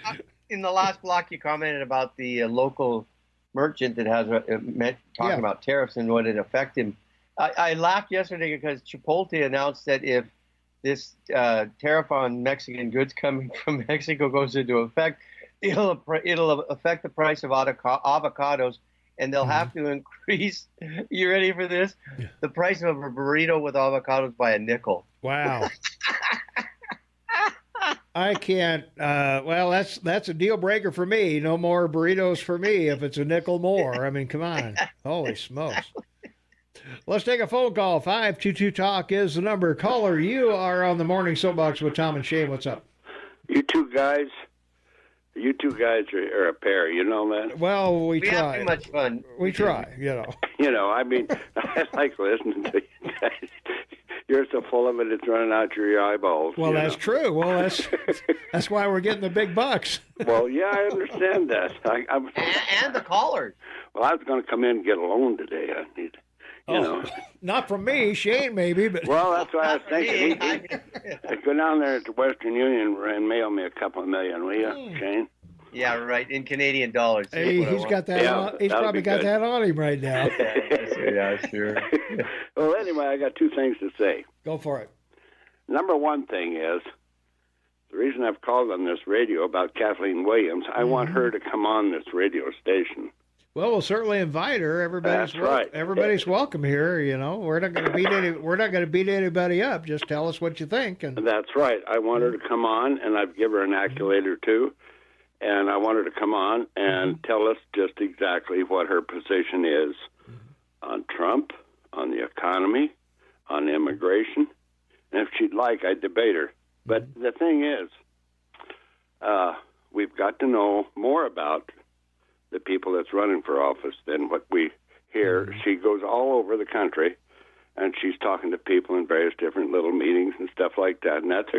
In the last block, you commented about the local merchant that has talking about tariffs and what it affect him. I laughed yesterday because Chipotle announced that if this tariff on Mexican goods coming from Mexico goes into effect, it'll affect the price of avocados. And they'll have to increase, you ready for this? Yeah. The price of a burrito with avocados by a nickel. Wow. I can't. That's a deal breaker for me. No more burritos for me if it's a nickel more. I mean, come on. Holy smokes. Let's take a phone call. 522-TALK is the number. Caller, you are on the Morning Soapbox with Tom and Shane. What's up? You two guys are a pair, you know that? Well, we try. Have too much fun. We try, I mean, I like listening to you guys. You're so full of it, it's running out your eyeballs. Well, that's true. Well, that's why we're getting the big bucks. Well, yeah, I understand that. And the callers. Well, I was going to come in and get a loan today. I need, Not from me, Shane, maybe, but. Well, that's what I was thinking. Go down there to Western Union and mail me a couple of million, will you, Shane? Yeah, right. In Canadian dollars. Hey, he's got that. Yeah, he's probably got that on him right now. Yeah, sure. Well, anyway, I got two things to say. Go for it. Number one thing is the reason I've called on this radio about Kathleen Williams. I want her to come on this radio station. Well, we'll certainly invite her. Everybody's right. Everybody's welcome here. We're not going to beat anybody up. Just tell us what you think. And that's right. I want her to come on, and I've given her an accolade or two. And I want her to come on and tell us just exactly what her position is on Trump, on the the economy, on immigration. And if she'd like, I'd debate her. But the thing is, we've got to know more about the people that's running for office than what we hear. She goes all over the country, and she's talking to people in various different little meetings and stuff like that. And that's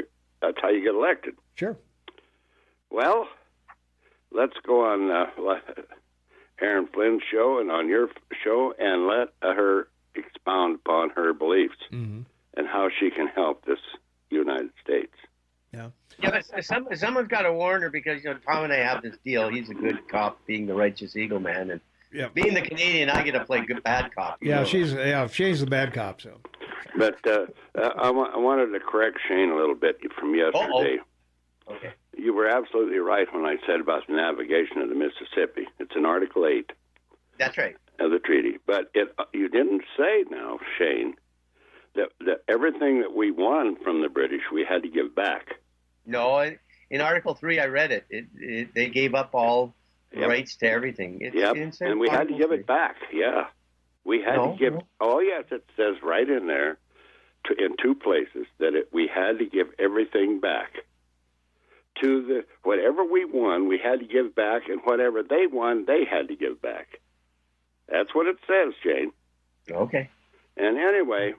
how you get elected. Sure. Well, let's go on Aaron Flynn's show and on your show and let her expound upon her beliefs and how she can help this United States. Yeah. Yeah, but someone's got to warn her because, Tom and I have this deal. He's a good cop, being the righteous eagle man, and being the Canadian, I get to play good bad cop. She's the bad cop. So, but I wanted to correct Shane a little bit from yesterday. Okay. You were absolutely right when I said about the navigation of the Mississippi. It's in Article 8. That's right. Of the treaty. But you didn't say now, Shane, that everything that we won from the British we had to give back. No, in Article 3, I read it. They gave up all rights to everything. And we had to give it back. Yeah. We had to give... No. Oh, yes, it says right in there, in two places, that we had to give everything back. To whatever we won, we had to give back, and whatever they won, they had to give back. That's what it says, Jane. Okay. And anyway,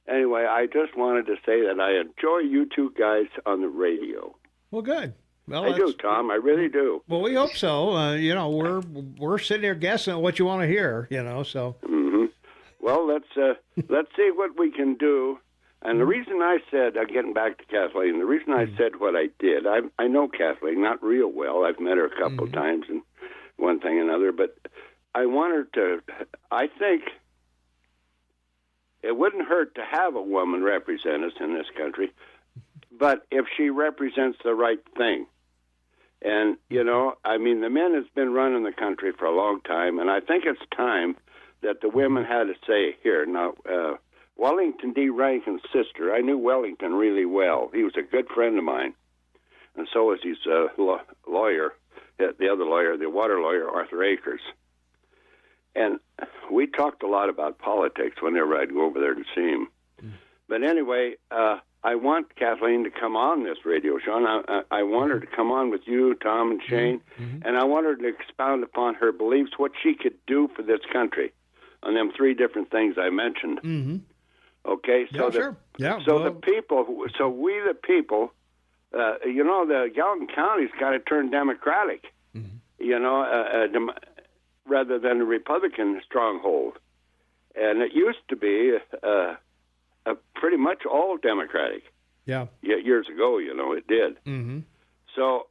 I just wanted to say that I enjoy you two guys on the radio. Well, good. Well, I do, Tom. I really do. Well, we hope so. We're sitting here guessing what you want to hear. So. Mm-hmm. Well, let's see what we can do. And the reason I said, getting back to Kathleen, the reason I said what I did, I know Kathleen not real well. I've met her a couple of times and one thing and another, but I want her to, I think it wouldn't hurt to have a woman represent us in this country, but if she represents the right thing. And, the men has been running the country for a long time, and I think it's time that the women had a say here. Now, Wellington D. Rankin's sister, I knew Wellington really well. He was a good friend of mine, and so was his lawyer, the other lawyer, the water lawyer, Arthur Akers. And we talked a lot about politics whenever I'd go over there to see him. But anyway, I want Kathleen to come on this radio show, and I want her to come on with you, Tom, and Shane, and I want her to expound upon her beliefs, what she could do for this country on them three different things I mentioned. Okay, so sure. the people, we the people, the Gallatin County's got to turn Democratic, rather than a Republican stronghold, and it used to be pretty much all Democratic. Yeah, years ago, it did. So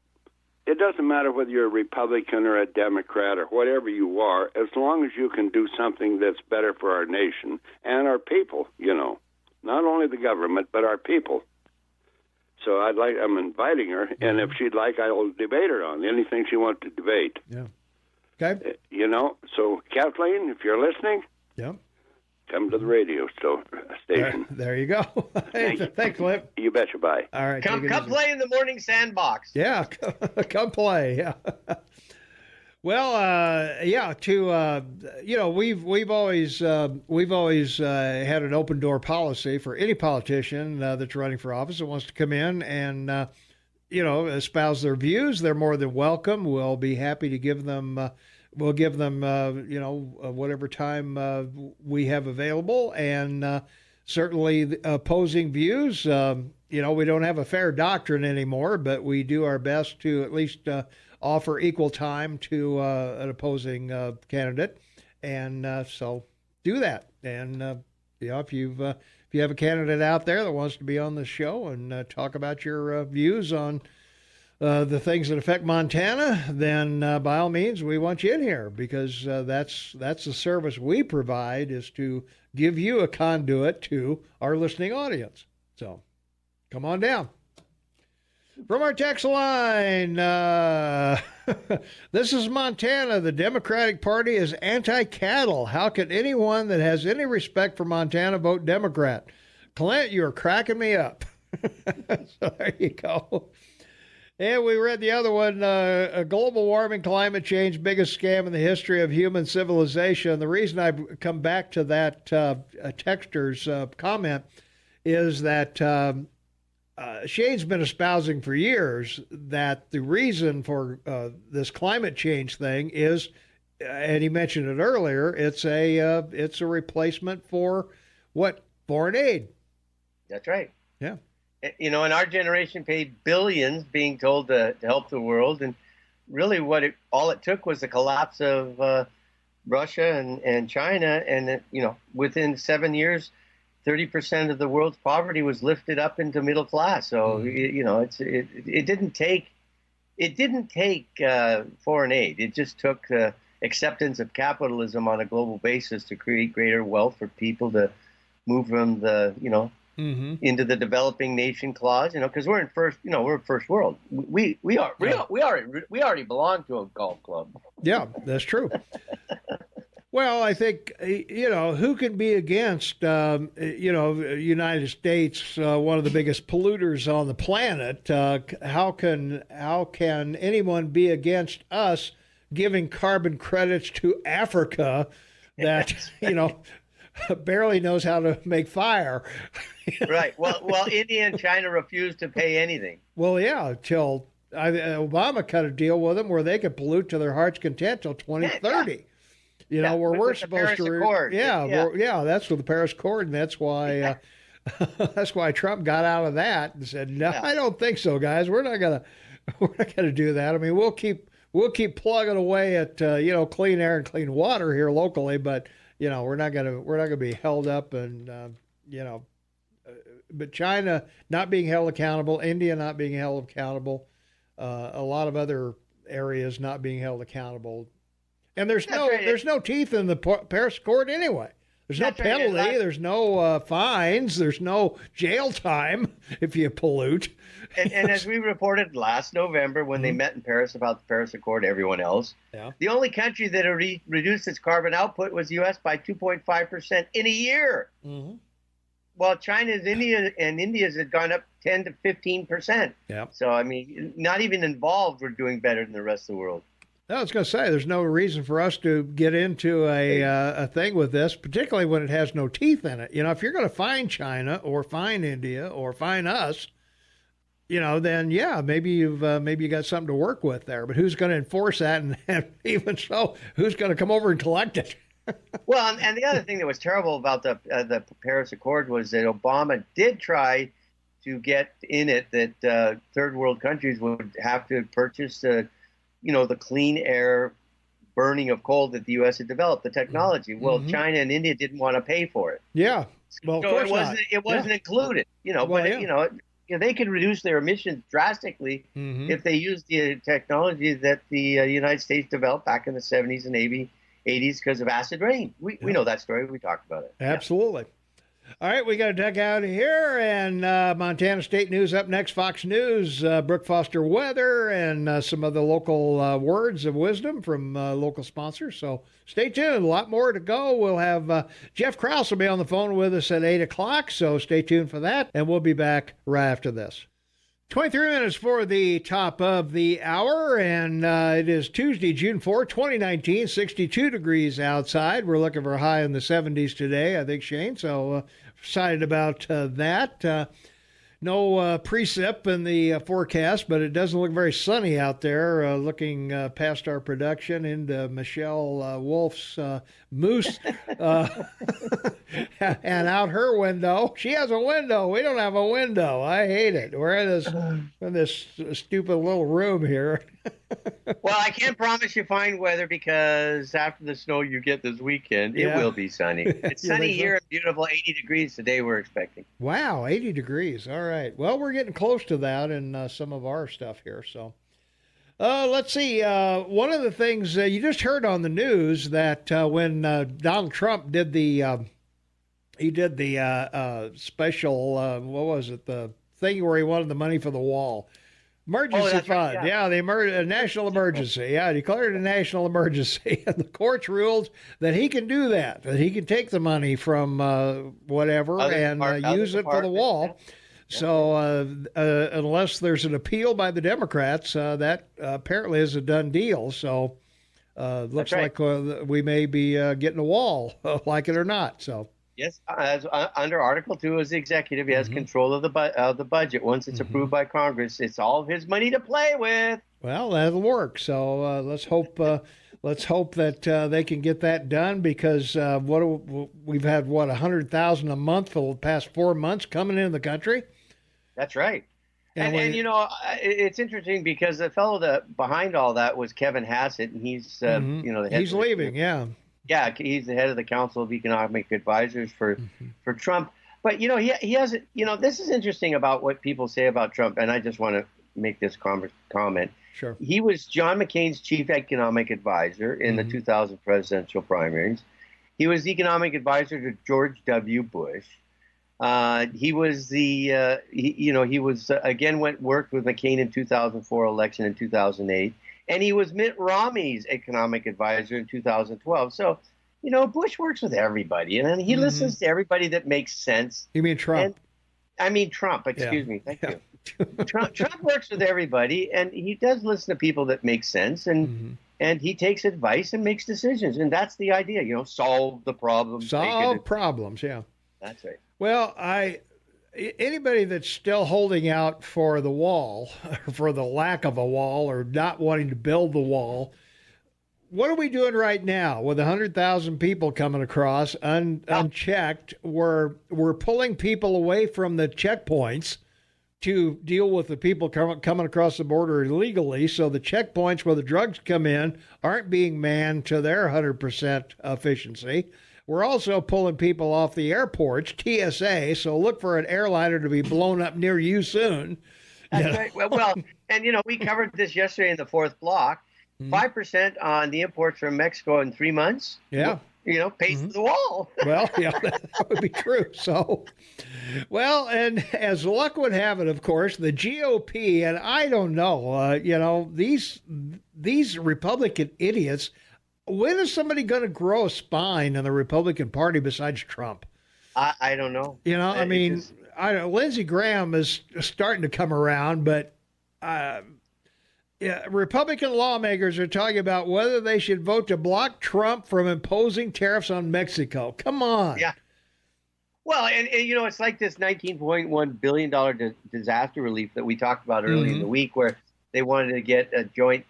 it doesn't matter whether you're a Republican or a Democrat or whatever you are, as long as you can do something that's better for our nation and our people, not only the government, but our people. So I'm inviting her, and if she'd like, I'll debate her on anything she wants to debate. Yeah. Okay. So Kathleen, if you're listening, come to the radio station. There you go. Thanks, Cliff. You betcha. Bye. All right. Come play in the morning sandbox. Yeah, come play. Yeah. Well, we've always had an open door policy for any politician that's running for office that wants to come in and espouse their views. They're more than welcome. We'll be happy to give them. We'll give them, whatever time we have available, and certainly the opposing views. We don't have a fair doctrine anymore, but we do our best to at least offer equal time to an opposing candidate, and so do that. And if you have a candidate out there that wants to be on the show and talk about your views on the things that affect Montana, then by all means, we want you in here, because that's the service we provide, is to give you a conduit to our listening audience. So come on down. From our text line, this is Montana. The Democratic Party is anti-cattle. How can anyone that has any respect for Montana vote Democrat? Clint, you're cracking me up. So there you go. And we read the other one, global warming, climate change, biggest scam in the history of human civilization. The reason I come back to that texter's comment is that Shane's been espousing for years that the reason for this climate change thing is, and he mentioned it earlier, it's a replacement for what? Foreign aid. That's right. Yeah. And our generation paid billions being told to help the world. And really all it took was the collapse of Russia and China. And, within 7 years, 30% of the world's poverty was lifted up into middle class. So, it didn't take foreign aid. It just took acceptance of capitalism on a global basis to create greater wealth for people to move from the, into the developing nation clause, because we're in first world. We already belong to a golf club. Yeah, that's true. Well, I think, who can be against, United States, one of the biggest polluters on the planet? How can anyone be against us giving carbon credits to Africa that, barely knows how to make fire? Right. Well, India and China refused to pay anything. Well, yeah, until Obama cut a deal with them where they could pollute to their heart's content till 2030. Yeah. Where we're supposed to. That's with the Paris Accord, and that's why that's why Trump got out of that and said, "No, I don't think so, guys. We're not gonna do that. I mean, we'll keep plugging away at clean air and clean water here locally, but we're not gonna be held up and But China not being held accountable, India not being held accountable, a lot of other areas not being held accountable. And there's no teeth in the Paris Accord anyway. There's no penalty. There's no fines. There's no jail time if you pollute. And as we reported last November when they met in Paris about the Paris Accord, everyone else, the only country that reduced its carbon output was the U.S. by 2.5% in a year. Mm-hmm. While China's, India's had gone up 10 to 15%. Yeah. So, I mean, not even involved, we're doing better than the rest of the world. I was going to say, there's no reason for us to get into a thing with this, particularly when it has no teeth in it. If you're going to fine China or fine India or fine us, then maybe you got something to work with there. But who's going to enforce that? And even so, who's going to come over and collect it? Well, and the other thing that was terrible about the Paris Accord was that Obama did try to get in it that third world countries would have to purchase the clean air burning of coal that the U.S. had developed, the technology. Well, China and India didn't want to pay for it. Yeah. Well, of course it wasn't included. They could reduce their emissions drastically if they used the technology that the United States developed back in the 70s and 80s because of acid rain. We know that story. We talked about it. Absolutely. All right, we got to duck out of here, and Montana State News up next, Fox News, Brooke Foster weather, and some of the local words of wisdom from local sponsors. So stay tuned. A lot more to go. We'll have Jeff Krauss will be on the phone with us at 8 o'clock, so stay tuned for that, and we'll be back right after this. 23 minutes for the top of the hour, and it is Tuesday, June 4, 2019, 62 degrees outside. We're looking for a high in the 70s today, I think, Shane, so excited about that. No precip in the forecast, but it doesn't look very sunny out there. Looking past our production into Michelle Wolf's moose and out her window. She has a window. We don't have a window. I hate it. We're in this stupid little room here. Well, I can't promise you fine weather because after the snow you get this weekend, it will be sunny. It's sunny here and beautiful, 80 degrees today we're expecting. Wow, 80 degrees. All right. Well, we're getting close to that in some of our stuff here. So let's see. One of the things you just heard on the news that when Donald Trump did the special, what was it, the thing where he wanted the money for the wall. Emergency fund. Right, yeah, the national emergency. Yeah, declared a national emergency. And the courts ruled that he can do that he can take the money from whatever and use it for the wall. So unless there's an appeal by the Democrats, that apparently is a done deal. So looks right. like we may be getting a wall, like it or not. So. Yes, as under Article 2 as the executive, he has control of the budget. Once it's approved by Congress, it's all his money to play with. Well, that'll work. So let's hope that they can get that done, because we've had 100,000 a month for the past 4 months coming into the country. That's right. And it's interesting because the fellow that behind all that was Kevin Hassett, and he's the head he's leaving. Yeah. Yeah, he's the head of the Council of Economic Advisors for Trump. But, he hasn't, this is interesting about what people say about Trump, and I just want to make this comment. Sure. He was John McCain's chief economic advisor in the 2000 presidential primaries. He was the economic advisor to George W. Bush. He was worked with McCain in 2004 election in 2008. And he was Mitt Romney's economic advisor in 2012. So, Bush works with everybody, and he listens to everybody that makes sense. You mean Trump? Trump. Excuse me. Thank you. Trump works with everybody, and he does listen to people that make sense, and he takes advice and makes decisions. And that's the idea, solve the problems. Solve problems, yeah. That's right. Well, anybody that's still holding out for the wall, for the lack of a wall, or not wanting to build the wall, what are we doing right now with 100,000 people coming across unchecked? We're pulling people away from the checkpoints to deal with the people coming across the border illegally. So the checkpoints where the drugs come in aren't being manned to their 100% efficiency. We're also pulling people off the airports, TSA, so look for an airliner to be blown up near you soon. That's right. Well, and, we covered this yesterday in the fourth block. 5% on the imports from Mexico in 3 months. Yeah. Pays for the wall. Well, yeah, that would be true. So, well, and as luck would have it, of course, the GOP, and I don't know, these Republican idiots, when is somebody going to grow a spine in the Republican Party besides Trump? I don't know. Lindsey Graham is starting to come around, but Republican lawmakers are talking about whether they should vote to block Trump from imposing tariffs on Mexico. Come on. Yeah. Well, and it's like this $19.1 billion disaster relief that we talked about earlier in the week, where they wanted to get a joint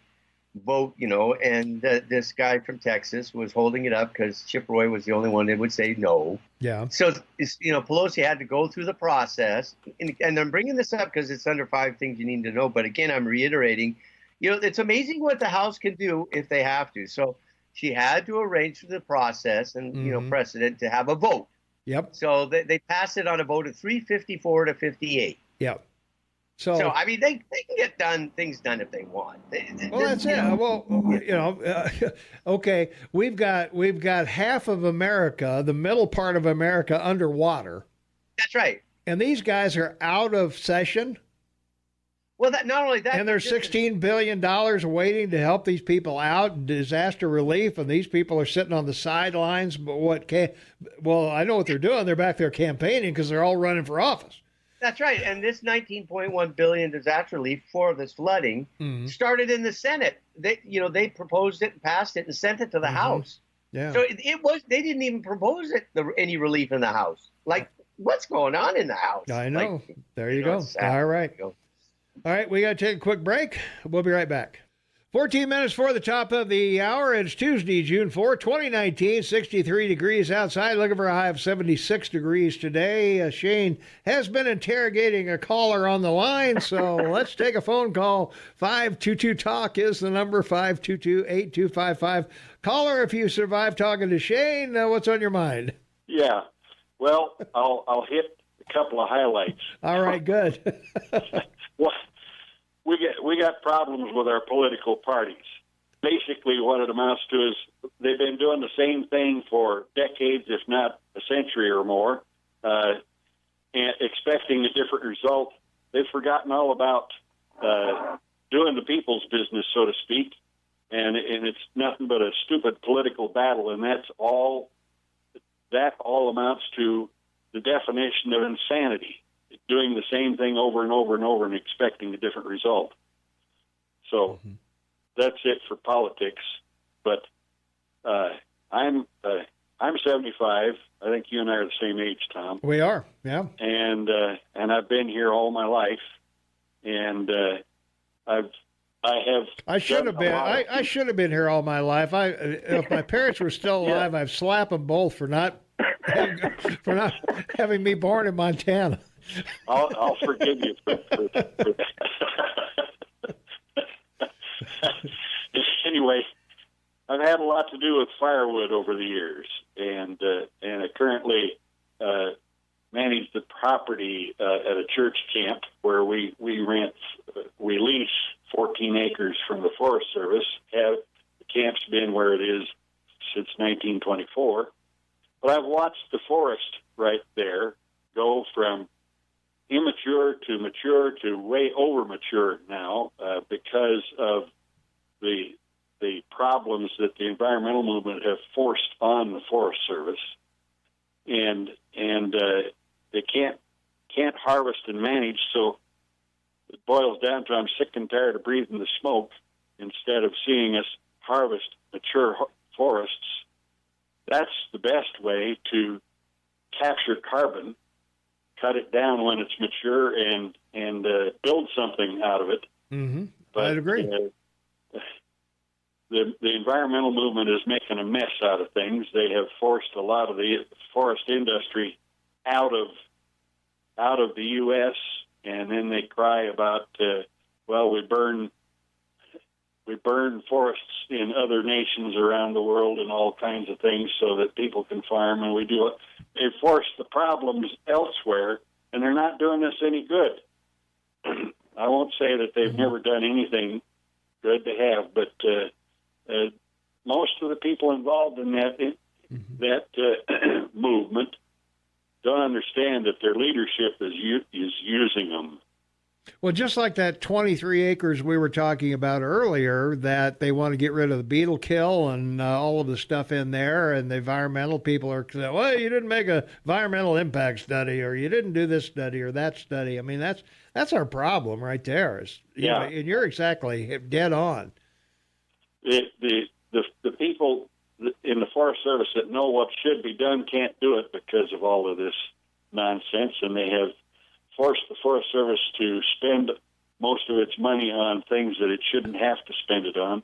vote, and this guy from Texas was holding it up because Chip Roy was the only one that would say no. Yeah. So, Pelosi had to go through the process. And I'm bringing this up because it's under 5 things you need to know. But again, I'm reiterating, it's amazing what the House can do if they have to. So she had to arrange for the process and, precedent to have a vote. Yep. So they passed it on a vote of 354 to 58. Yep. So they can get things done if they want. That's it. Well, okay, we've got half of America, the middle part of America, underwater. That's right. And these guys are out of session. Well, not only that, and there's $16 billion waiting to help these people out in disaster relief, and these people are sitting on the sidelines. But I know what they're doing. They're back there campaigning because they're all running for office. That's right. And this $19.1 billion disaster relief for this flooding started in the Senate. They proposed it and passed it and sent it to the House. Yeah. So they didn't even propose any relief in the House. Like, what's going on in the House? I know. There you go. All right. All right, we got to take a quick break. We'll be right back. 14 minutes for the top of the hour. It's Tuesday, June 4, 2019, 63 degrees outside. Looking for a high of 76 degrees today. Shane has been interrogating a caller on the line, so let's take a phone call. 522-TALK is the number, 522-8255. Caller, if you survive talking to Shane, what's on your mind? Yeah, well, I'll hit a couple of highlights. All right, good. Well, we got problems with our political parties. Basically, what it amounts to is they've been doing the same thing for decades, if not a century or more, and expecting a different result. They've forgotten all about doing the people's business, so to speak, and it's nothing but a stupid political battle, and that all amounts to the definition of insanity. doing the same thing over and over and over and expecting a different result. So that's it for politics. But I'm 75. I think you and I are the same age, Tom. We are, yeah. And I've been here all my life, and I should have been. I should have been here all my life. If my parents were still alive, I'd slap them both for not having me born in Montana. I'll forgive you for that. Anyway, I've had a lot to do with firewood over the years, and I currently manage the property at a church camp where we lease 14 acres from the Forest Service. The camp's been where it is since 1924. But I've watched the forest right there go from immature to mature to way over mature now because of the problems that the environmental movement have forced on the Forest Service, and they can't harvest and manage. So it boils down to I'm sick and tired of breathing the smoke instead of seeing us harvest mature forests. That's the best way to capture carbon, cut it down when it's mature, and build something out of it. Mm-hmm. I'd agree. The environmental movement is making a mess out of things. They have forced a lot of the forest industry out of the U.S., and then they cry about, we burn forests in other nations around the world and all kinds of things so that people can farm, and we do it. They force the problems elsewhere, and they're not doing us any good. I won't say that they've never done anything good to have, but most of the people involved in that movement don't understand that their leadership is using them. Well, just like that 23 acres we were talking about earlier, that they want to get rid of the beetle kill and all of the stuff in there, and the environmental people are saying, well, you didn't make an environmental impact study, or you didn't do this study or that study. I mean, that's our problem right there. And you're exactly dead on. The people in the Forest Service that know what should be done can't do it because of all of this nonsense, and they have forced the Forest Service to spend most of its money on things that it shouldn't have to spend it on.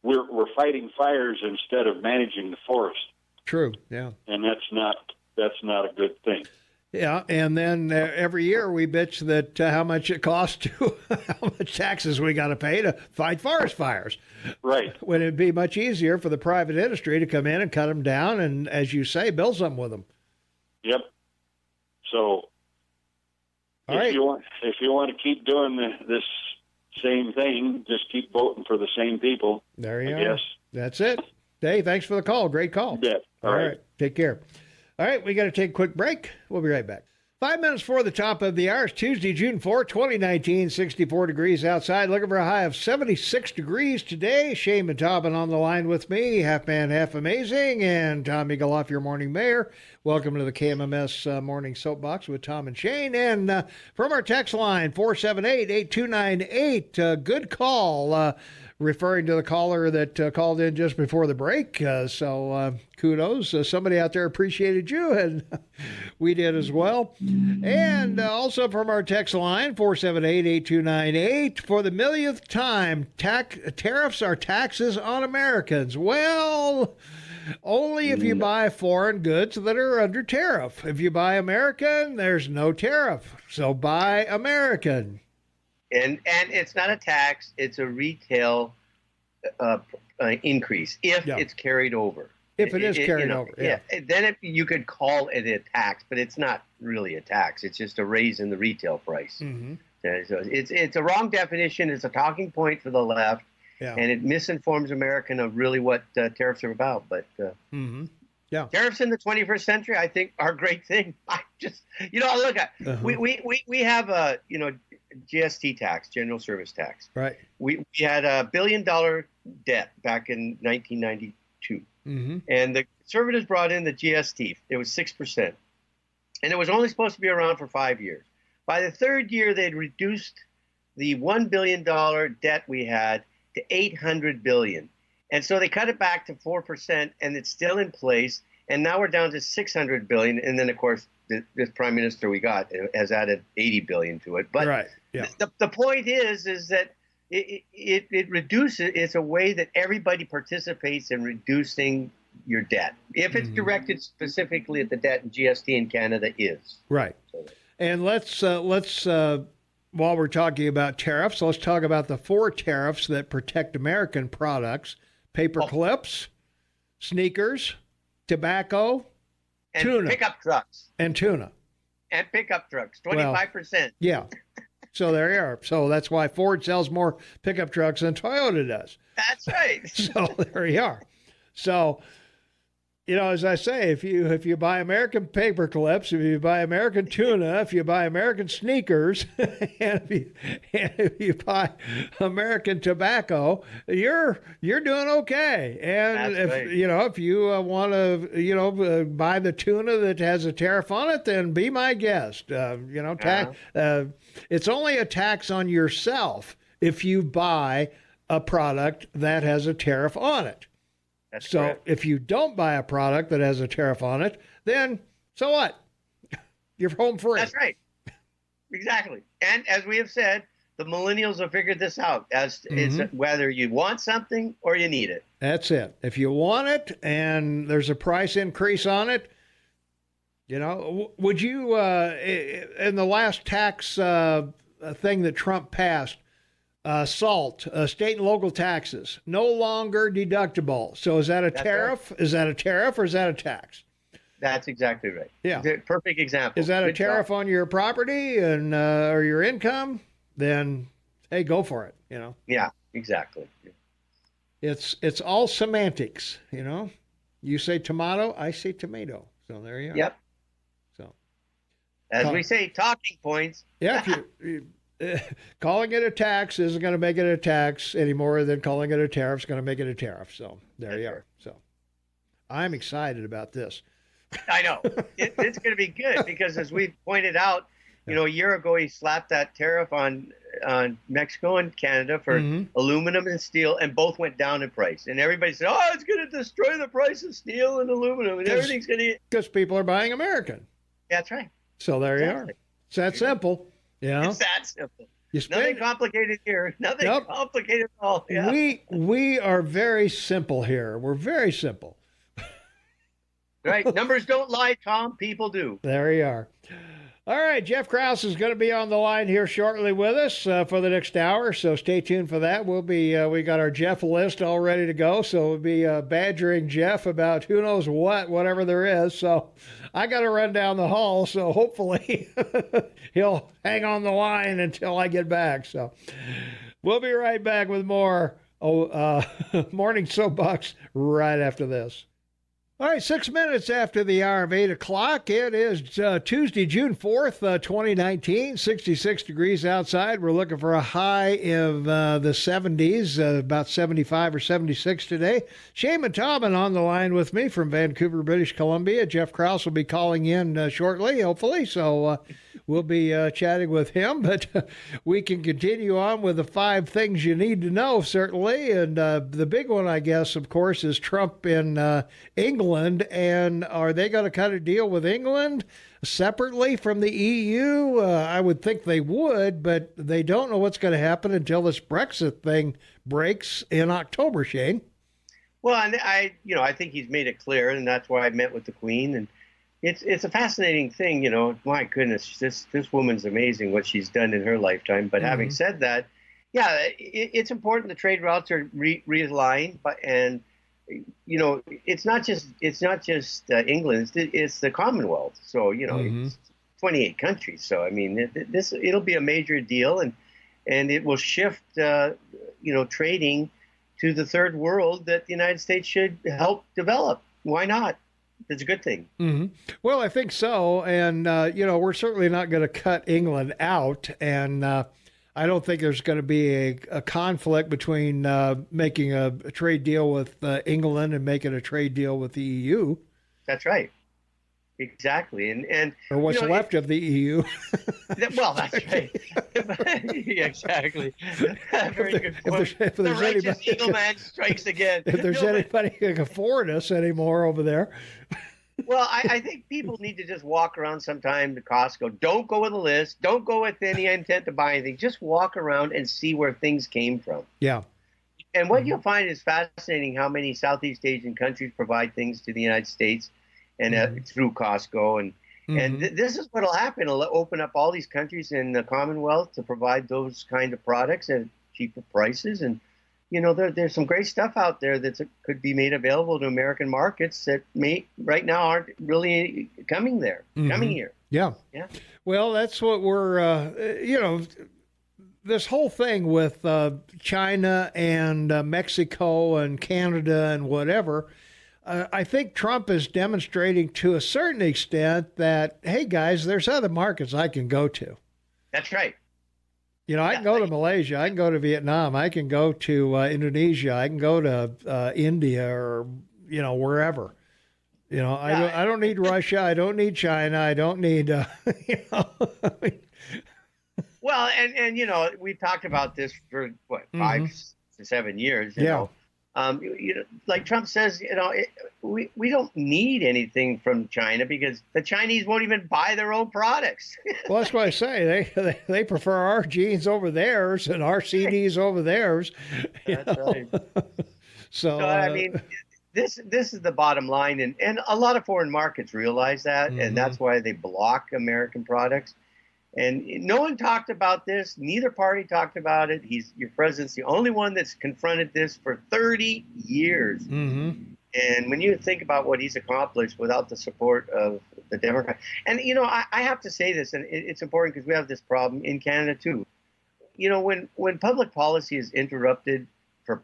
We're fighting fires instead of managing the forest. True, yeah. And that's not a good thing. Yeah, and then every year we bitch that how much it costs to, how much taxes we got to pay to fight forest fires. Right. When it'd be much easier for the private industry to come in and cut them down and, as you say, build something with them. Yep. So if you want to keep doing this same thing, just keep voting for the same people. There you are. Yes. That's it. Dave, thanks for the call. Great call. Yeah. All right. Take care. All right, we got to take a quick break. We'll be right back. 5 minutes before the top of the hour. It's Tuesday, June 4, 2019, 64 degrees outside. Looking for a high of 76 degrees today. Shane and Tobin on the line with me. Half man, half amazing. And Tom Eagleoff, your morning mayor. Welcome to the KMMS Morning Soapbox with Tom and Shane. And from our text line, 478-8298, good call. Referring to the caller that called in just before the break. So kudos. Somebody out there appreciated you, and we did as well. And also from our text line, 478-8298, for the millionth time, tariffs are taxes on Americans. Well, only if you buy foreign goods that are under tariff. If you buy American, there's no tariff. So buy American. And it's not a tax; it's a retail increase if it's carried over. If it is carried over, then you could call it a tax, but it's not really a tax. It's just a raise in the retail price. Mm-hmm. So it's a wrong definition. It's a talking point for the left, and it misinforms American of really what tariffs are about. But tariffs in the 21st century, I think, are a great thing. I just, look at we have a GST tax, general service tax. Right. We had $1 billion debt back in 1992, and the conservatives brought in the GST. It was 6%, and it was only supposed to be around for 5 years. By the third year, they'd reduced the $1 billion debt we had to $800 billion. And so they cut it back to 4%, and it's still in place. And now we're down to $600 billion. And then, of course, this prime minister we got has added $80 billion to it. But right. Yeah. The point is that it reduces. It's a way that everybody participates in reducing your debt. If it's directed specifically at the debt, and GST in Canada is. Right. And let's while we're talking about tariffs, let's talk about the 4 tariffs that protect American products: paper clips, sneakers, tobacco, and tuna. Pickup trucks. And tuna. And pickup trucks, 25%. Well, yeah. So there you are. So that's why Ford sells more pickup trucks than Toyota does. That's right. So there you are. So, you know, as I say, if you buy American paper clips, if you buy American tuna, if you buy American sneakers, and if you buy American tobacco, you're doing okay. And if you want to buy the tuna that has a tariff on it, then be my guest. It's only a tax on yourself if you buy a product that has a tariff on it. That's so correct. If you don't buy a product that has a tariff on it, then so what? You're home free. That's right. Exactly. And as we have said, the millennials have figured this out as it's whether you want something or you need it. That's it. If you want it and there's a price increase on it, would you, in the last tax thing that Trump passed, salt, state and local taxes, no longer deductible. So is that a tariff? Right. Is that a tariff or is that a tax? That's exactly right. Yeah. Perfect example. Is that a tariff on your property and or your income? Then, hey, go for it, Yeah, exactly. It's all semantics, You say tomato, I say tomato. So there you are. Yep. So, as we say, talking points. Yeah, calling it a tax isn't going to make it a tax any more than calling it a tariff is going to make it a tariff. So there you are. So I'm excited about this. I know. It's going to be good because, as we pointed out, a year ago he slapped that tariff on Mexico and Canada for aluminum and steel, and both went down in price. And everybody said, "Oh, it's going to destroy the price of steel and aluminum, and everything's going to." Because people are buying American. That's right. So there you are. It's that simple. It's that simple. Nothing complicated here. Nothing complicated at all. Yeah. We are very simple here. We're very simple. Right. Numbers don't lie, Tom. People do. There you are. All right. Jeff Krauss is going to be on the line here shortly with us for the next hour. So stay tuned for that. We'll be, we got our Jeff list all ready to go. So we'll be badgering Jeff about who knows whatever there is. So I got to run down the hall. So hopefully he'll hang on the line until I get back. So we'll be right back with more Morning Soapbox right after this. All right, 6 minutes after the hour of 8 o'clock. It is Tuesday, June 4th, 2019, 66 degrees outside. We're looking for a high of the 70s, about 75 or 76 today. Shane Tobin on the line with me from Vancouver, British Columbia. Jeff Krauss will be calling in shortly, hopefully, so we'll be chatting with him. But we can continue on with the 5 things you need to know, certainly. And the big one, I guess, of course, is Trump in England. And are they going to cut a deal with England separately from the EU? I would think they would, but they don't know what's going to happen until this Brexit thing breaks in October, Shane. Well, and I think he's made it clear, and that's why I met with the Queen. And it's a fascinating thing, My goodness, this woman's amazing what she's done in her lifetime. But having said that, yeah, it's important the trade routes are realigned, and it's not just England; it's the Commonwealth. So it's 28 countries. So I mean, it'll be a major deal, and it will shift trading to the third world that the United States should help develop. Why not? It's a good thing. Mm-hmm. Well, I think so, and we're certainly not going to cut England out, and I don't think there's going to be a conflict between making a trade deal with England and making a trade deal with the EU. That's right. exactly. And or what's left of the EU. Well, that's right. Yeah, exactly. Very good point. If there's the righteous anybody, eagle man strikes again. If there's anybody who can afford us anymore over there. Well, I think people need to just walk around sometime to Costco. Don't go with a list. Don't go with any intent to buy anything. Just walk around and see where things came from. Yeah. And what you'll find is fascinating how many Southeast Asian countries provide things to the United States and through Costco. And this is what will happen. It'll open up all these countries in the Commonwealth to provide those kind of products at cheaper prices. And, there's some great stuff out there that could be made available to American markets that right now aren't really coming here. Yeah. Yeah. Well, that's what we're, this whole thing with China and Mexico and Canada and whatever, I think Trump is demonstrating to a certain extent that, hey, guys, there's other markets I can go to. That's right. I can go to Malaysia. I can go to Vietnam. I can go to Indonesia. I can go to India or, wherever. I don't need Russia. I don't need China. I don't need, Well, and we've talked about this for 5 to 7 years. You know, like Trump says, we don't need anything from China because the Chinese won't even buy their own products. Well, that's what I say. They prefer our jeans over theirs and our CDs over theirs. That's right. So I mean, this is the bottom line, and a lot of foreign markets realize that, and that's why they block American products. And no one talked about this. Neither party talked about it. Your president's the only one that's confronted this for 30 years. And when you think about what he's accomplished without the support of the Democrats, and I have to say this, and it's important because we have this problem in Canada too. When public policy is interrupted for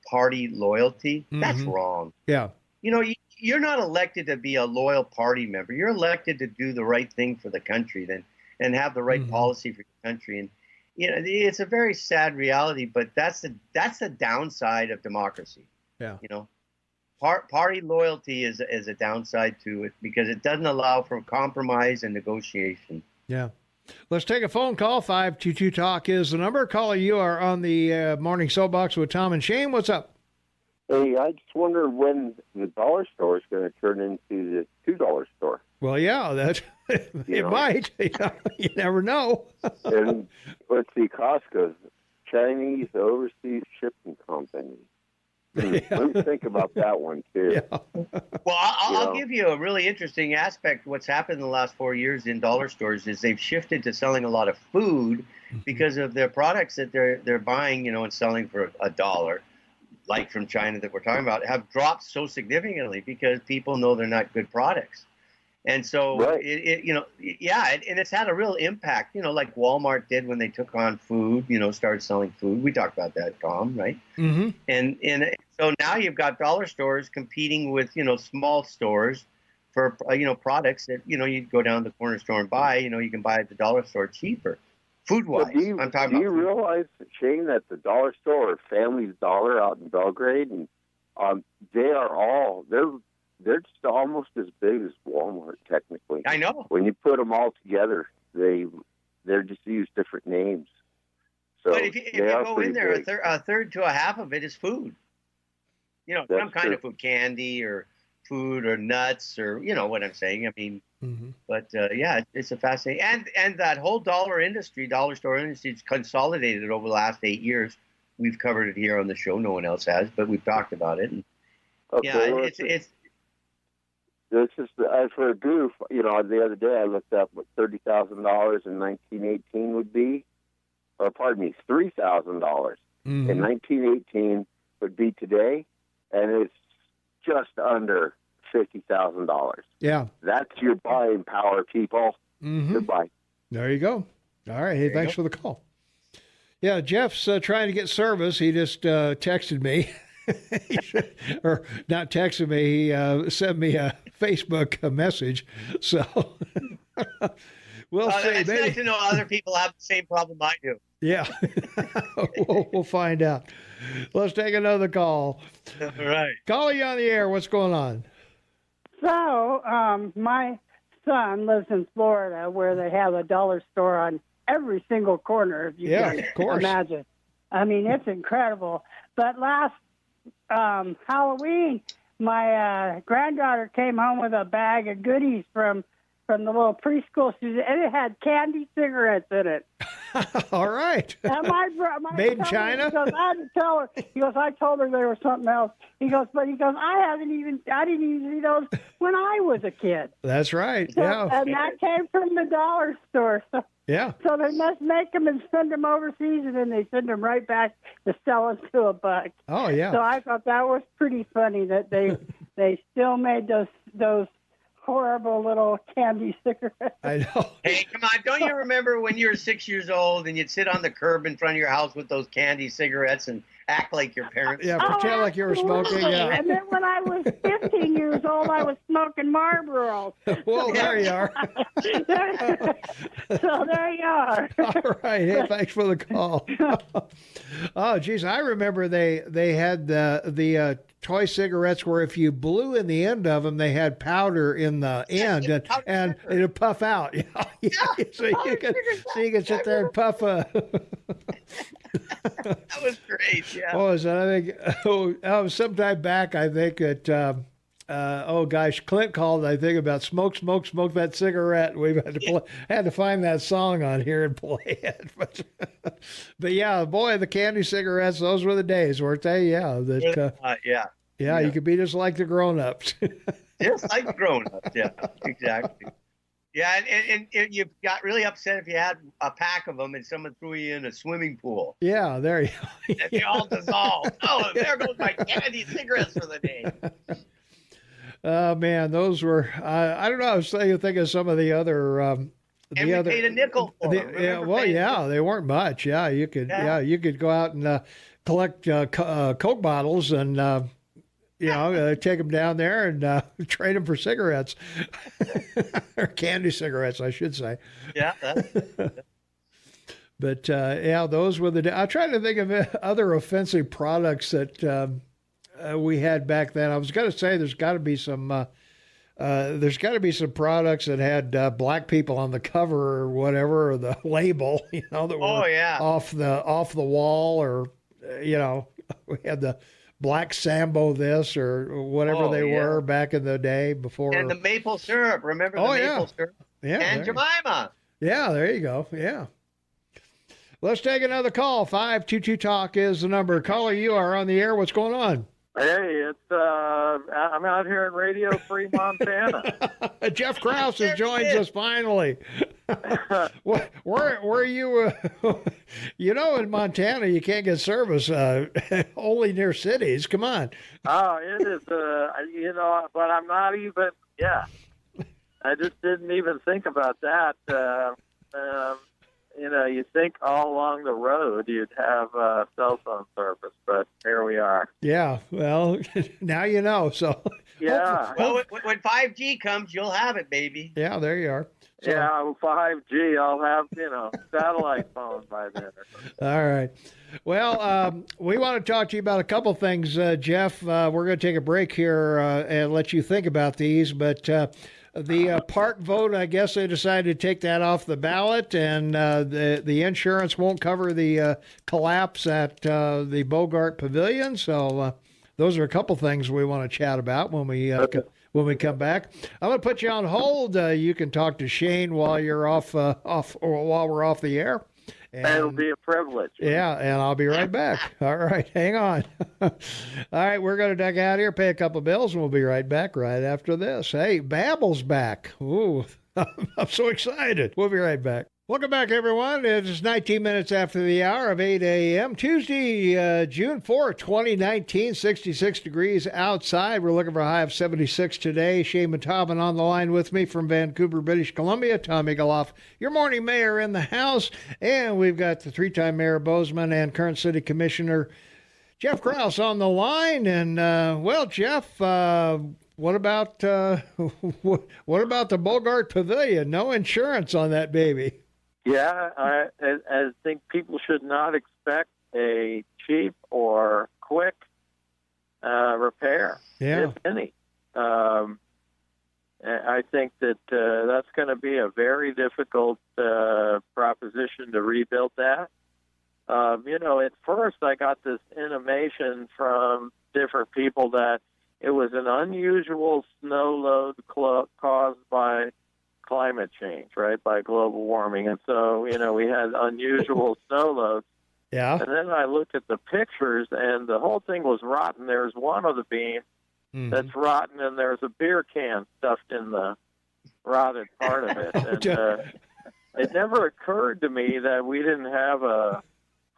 party loyalty, that's wrong. Yeah. You're not elected to be a loyal party member. You're elected to do the right thing for the country and have the right policy for your country. And it's a very sad reality, but that's the downside of democracy. Yeah. Party loyalty is a downside to it because it doesn't allow for compromise and negotiation. Yeah. Let's take a phone call. 522 Talk is the number. Caller, you are on the Morning Soapbox with Tom and Shane. What's up? Hey, I just wonder when the dollar store is going to turn into the $2 store. Well, yeah, it might. You never know. And let's see, Costco's Chinese Overseas Shipping Company. Let me think about that one, too. Yeah. Well, I'll give you a really interesting aspect. What's happened in the last 4 years in dollar stores is they've shifted to selling a lot of food because of their products that they're buying, and selling for $1, like from China that we're talking about, have dropped so significantly because people know they're not good products. And so, right. and it's had a real impact, like Walmart did when they took on food, started selling food. We talked about that, Tom, right? And so now you've got dollar stores competing with, small stores for, products that, you go down to the corner store and buy, you can buy at the dollar store cheaper, food-wise. I'm talking about. Do you realize, Shane, that the dollar store, Family's Dollar out in Belgrade, and they're just almost as big as Walmart, technically. I know. When you put them all together, they're just use different names. So but if you go in there, a third to a half of it is food. Some kind of food, candy or food or nuts or, what I'm saying. I mean, but it's a fascinating. And that whole dollar store industry is consolidated over the last 8 years. We've covered it here on the show. No one else has, but we've talked about it. And, It's just, as for a goof, the other day I looked up what $30,000 in 1918 would be, or pardon me, $3,000 in 1918 would be today, and it's just under $50,000. Yeah. That's your buying power, people. Goodbye. There you go. All right. Hey, thanks for the call. Yeah, Jeff's trying to get service. He just texted me. Or not texted me, he sent me a Facebook message. So we'll see. It's nice to know other people have the same problem I do. Yeah. We'll find out. Let's take another call. All right. Caller, you on the air. What's going on? So, my son lives in Florida, where they have a dollar store on every single corner, if you can of course. imagine. I mean, it's incredible. But last Halloween, my granddaughter came home with a bag of goodies from the little preschool student, and it had candy cigarettes in it. All right. And Made in China? He goes, I had to tell her. He goes, I told her there was something else. He goes, I didn't even see those when I was a kid. That's right. So, yeah. And that came from the dollar store. So, yeah. So they must make them and send them overseas, and then they send them right back to sell them to a buck. Oh, yeah. So I thought that was pretty funny that they still made those horrible little candy cigarettes. I know. Hey, come on. Don't you remember when you were 6 years old and you'd sit on the curb in front of your house with those candy cigarettes and act like your parents? Yeah, pretend like you were smoking. Yeah. And then when I was 15 years old, I was smoking Marlboros. Well, there you are. So there you are. All right. Hey, thanks for the call. Oh, geez. I remember they had the toy cigarettes where if you blew in the end of them, they had powder in the end, and it'd puff out. Yeah. So you can sit there and puff. That was great. Yeah. What was it? I think sometime back. I think that Clint called. I think about smoke that cigarette. We had to find that song on here and play it. But yeah, boy, the candy cigarettes. Those were the days, weren't they? Yeah. Yeah, you could be just like the grown-ups. Just like the grown-ups, yeah, exactly. Yeah, and you got really upset if you had a pack of them and someone threw you in a swimming pool. Yeah, there you go. And they all dissolved. Oh, there goes my candy cigarettes for the day. Oh, man, those were, I don't know, I was thinking of some of the other... and we paid a nickel for them. They weren't much. Yeah, you could go out and collect Coke bottles and... take them down there and trade them for cigarettes or candy cigarettes, I should say. Yeah. But those were I'm trying to think of other offensive products that we had back then. I was going to say there's got to be some products that had black people on the cover or whatever, or the label, that were off the wall, or we had the Black Sambo this or whatever they were back in the day before. And the maple syrup. Remember the maple syrup? Yeah. And Jemima. Yeah, there you go. Yeah. Let's take another call. 522-TALK is the number. Caller, you are on the air. What's going on? Hey, I'm out here in Radio Free Montana. Jeff Krauss has joined us finally. Where are you? In Montana, you can't get service only near cities. Come on. Oh, it is. But I'm not even. Yeah, I just didn't even think about that. You think all along the road you'd have cell phone service, but here we are. Yeah, well, now you know. So yeah. Well, when 5G comes, you'll have it, baby. Yeah, there you are. So, 5G. I'll have satellite phone by then. All right. Well, we want to talk to you about a couple things, Jeff. We're going to take a break here and let you think about these, but. The park vote, I guess they decided to take that off the ballot, and the insurance won't cover the collapse at the Bogart Pavilion. So those are a couple things we want to chat about when we come back. I'm going to put you on hold. You can talk to Shane while you're while we're off the air. And it'll be a privilege. Yeah, and I'll be right back. All right, hang on. All right, we're going to duck out here, pay a couple bills, and we'll be right back right after this. Hey, Babbel's back. Ooh, I'm so excited. We'll be right back. Welcome back, everyone. It is 19 minutes after the hour of 8 a.m. Tuesday, June 4th, 2019, 66 degrees outside. We're looking for a high of 76 today. Shane Matobin on the line with me from Vancouver, British Columbia. Tom Eagleoff, your morning mayor in the house. And we've got the three-time mayor of Bozeman and current city commissioner Jeff Krauss on the line. And, Jeff, what about the Bogart Pavilion? No insurance on that baby. Yeah, I think people should not expect a cheap or quick repair, if any. I think that that's going to be a very difficult proposition to rebuild that. At first I got this intimation from different people that it was an unusual snow load caused by climate change, right, by global warming. And so, we had unusual snow loads. Yeah. And then I looked at the pictures, and the whole thing was rotten. There's one of the beams that's rotten, and there's a beer can stuffed in the rotted part of it. And it never occurred to me that we didn't have a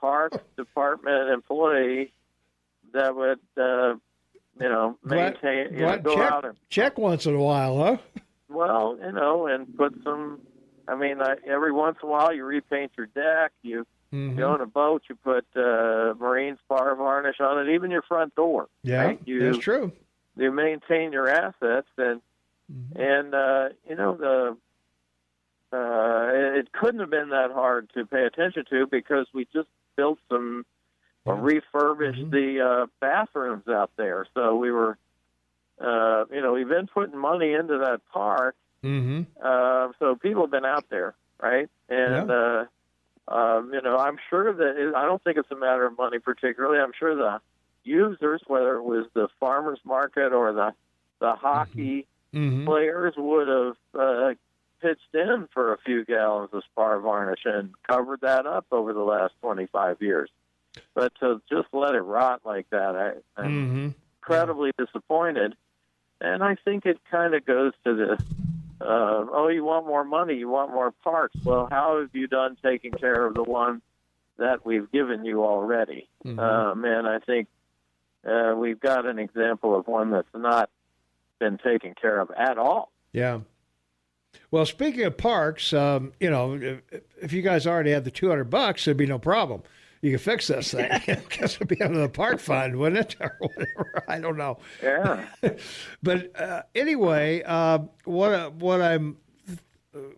Parks Department employee that would, maintain, go out and check once in a while, huh? Well, and put some. Every once in a while you repaint your deck. You own a boat. You put marine spar varnish on it. Even your front door. Yeah, right? that's true. You maintain your assets, and it couldn't have been that hard to pay attention to because we just built some. Refurbished the bathrooms out there. So we were, we've been putting money into that park. So people have been out there, right? And, I'm sure that I don't think it's a matter of money particularly. I'm sure the users, whether it was the farmer's market or the hockey players, would have pitched in for a few gallons of spar varnish and covered that up over the last 25 years. But to just let it rot like that, I'm incredibly disappointed. And I think it kind of goes to this, you want more money, you want more parks. Well, how have you done taking care of the one that we've given you already? And I think we've got an example of one that's not been taken care of at all. Yeah. Well, speaking of parks, if you guys already had the $200, there'd be no problem. You can fix this thing. I guess it'd be under the park fund, wouldn't it, or whatever? I don't know. Yeah. But anyway, what I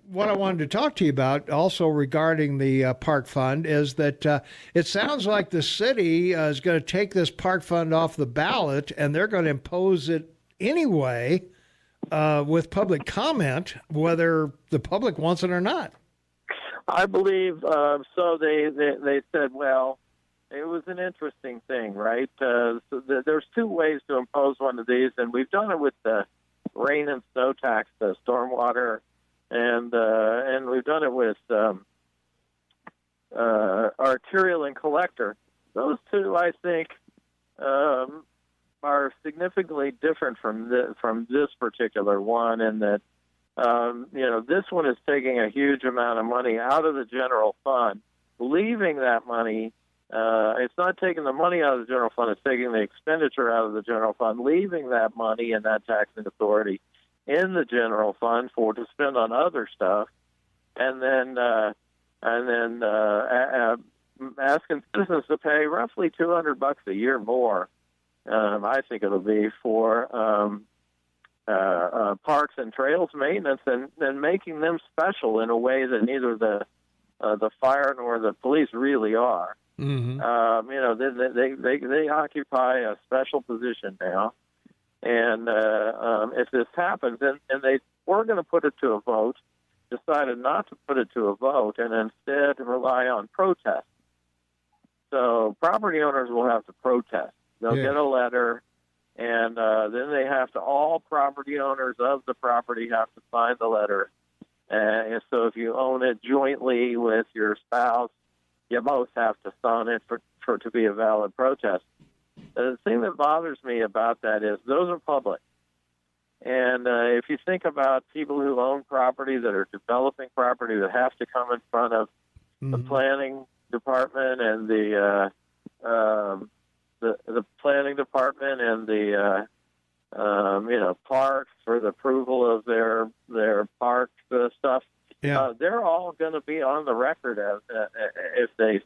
wanted to talk to you about, also regarding the park fund, is that it sounds like the city is going to take this park fund off the ballot, and they're going to impose it anyway with public comment, whether the public wants it or not. I believe so. They said, well, it was an interesting thing, right? There's two ways to impose one of these, and we've done it with the rain and snow tax, the stormwater, and we've done it with arterial and collector. Those two, I think, are significantly different from this particular one, in that. This one is taking a huge amount of money out of the general fund, leaving that money. It's not taking the money out of the general fund, it's taking the expenditure out of the general fund, leaving that money and that taxing authority in the general fund to spend on other stuff, and then asking citizens to pay roughly $200 a year more. I think it'll be for parks and trails maintenance, and making them special in a way that neither the fire nor the police really are. They occupy a special position now, and if this happens, and they were going to put it to a vote, decided not to put it to a vote, and instead rely on protest. So property owners will have to protest. They'll get a letter. And then they have to, all property owners of the property have to sign the letter. And so if you own it jointly with your spouse, you both have to sign it for it to be a valid protest. The thing that bothers me about that is those are public. And if you think about people who own property, that are developing property, that have to come in front of the planning department and the planning department and the parks for the approval of their park stuff. They're all going to be on the record as if they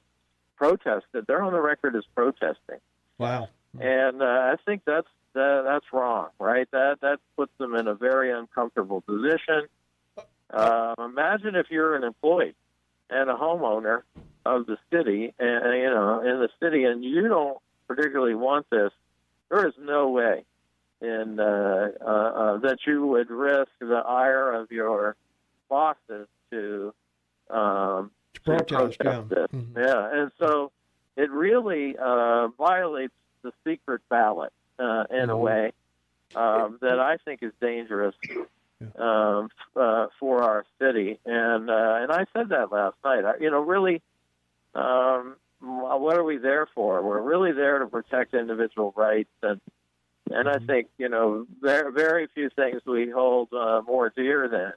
protested. They're on the record as protesting. Wow. And I think that's wrong, right? That puts them in a very uncomfortable position. Imagine if you're an employee and a homeowner of the city, and in the city, and you don't particularly want this. There is no way that you would risk the ire of your bosses to protest it. Mm-hmm. Yeah, and so it really violates the secret ballot in a way that I think is dangerous for our city. And I said that last night. Really, what are we there for? We're really there to protect individual rights, and I think very few things we hold more dear than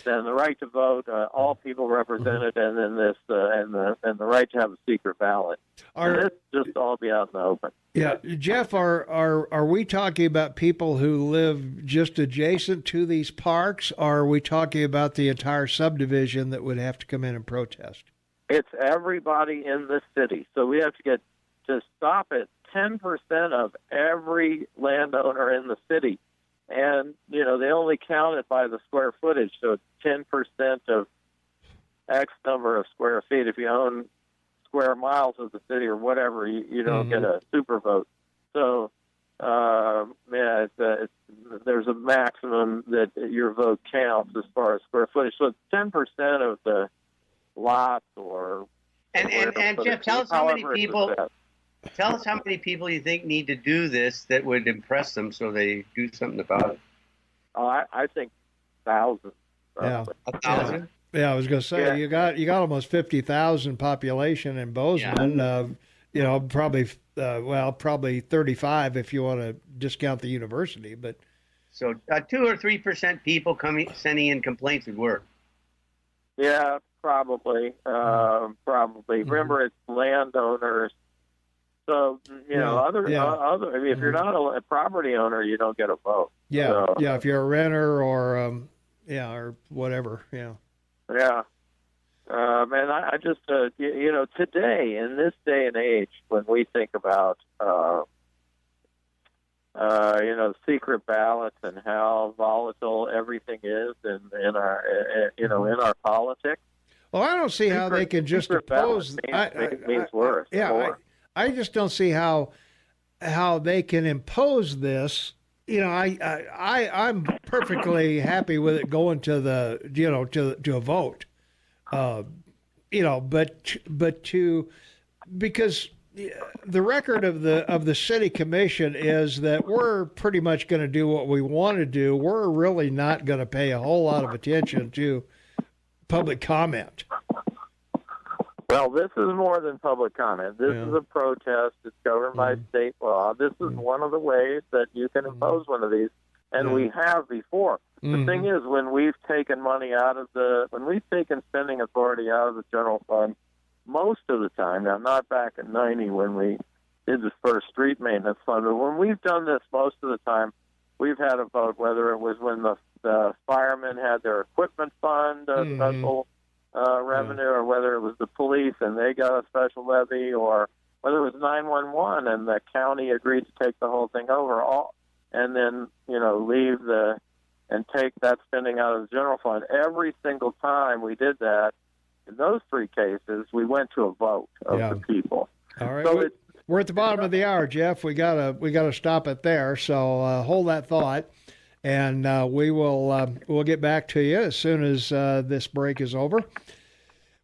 the right to vote, all people represented, and then this and the right to have a secret ballot. This just all be out in the open. Yeah, Jeff, are we talking about people who live just adjacent to these parks, or are we talking about the entire subdivision that would have to come in and protest? It's everybody in the city. So we have to stop at 10% of every landowner in the city. And, they only count it by the square footage. So it's 10% of X number of square feet. If you own square miles of the city or whatever, you don't get a super vote. So, there's a maximum that your vote counts as far as square footage. So it's 10% of the lots or... And Jeff, tell us how many people... Tell us how many people you think need to do this that would impress them so they do something about it. Oh, I think thousands. Yeah. 1,000? Yeah, I was going to say, you got almost 50,000 population in Bozeman. Yeah. Probably 35 if you want to discount the university. But so 2 or 3% people sending in complaints would work. Yeah, probably. Remember, it's landowners. So, if you're not a property owner, you don't get a vote. Yeah, so, if you're a renter or whatever, yeah. Yeah. Man, I just, today, in this day and age, when we think about, secret ballots and how volatile everything is in our politics. Well, I don't see how they can just oppose. Means worse. Yeah, I just don't see how they can impose this. I'm perfectly happy with it going to to a vote. Because the record of the city commission is that we're pretty much going to do what we want to do. We're really not going to pay a whole lot of attention to public comment. Well, this is more than public comment. This is a protest. It's governed by state law. This is one of the ways that you can impose one of these, and we have before. The thing is, when we've taken spending authority out of the general fund, most of the time, now not back in 90 when we did the first street maintenance fund, but when we've done this most of the time, we've had a vote, whether it was when the firemen had their equipment fund, special revenue, or whether it was the police and they got a special levy, or whether it was 911 and the county agreed to take the whole thing over, and then leave and take that spending out of the general fund. Every single time we did that, in those three cases, we went to a vote of the people. All right, so we're at the bottom of the hour, Jeff. We gotta stop it there. So hold that thought. And we'll get back to you as soon as this break is over.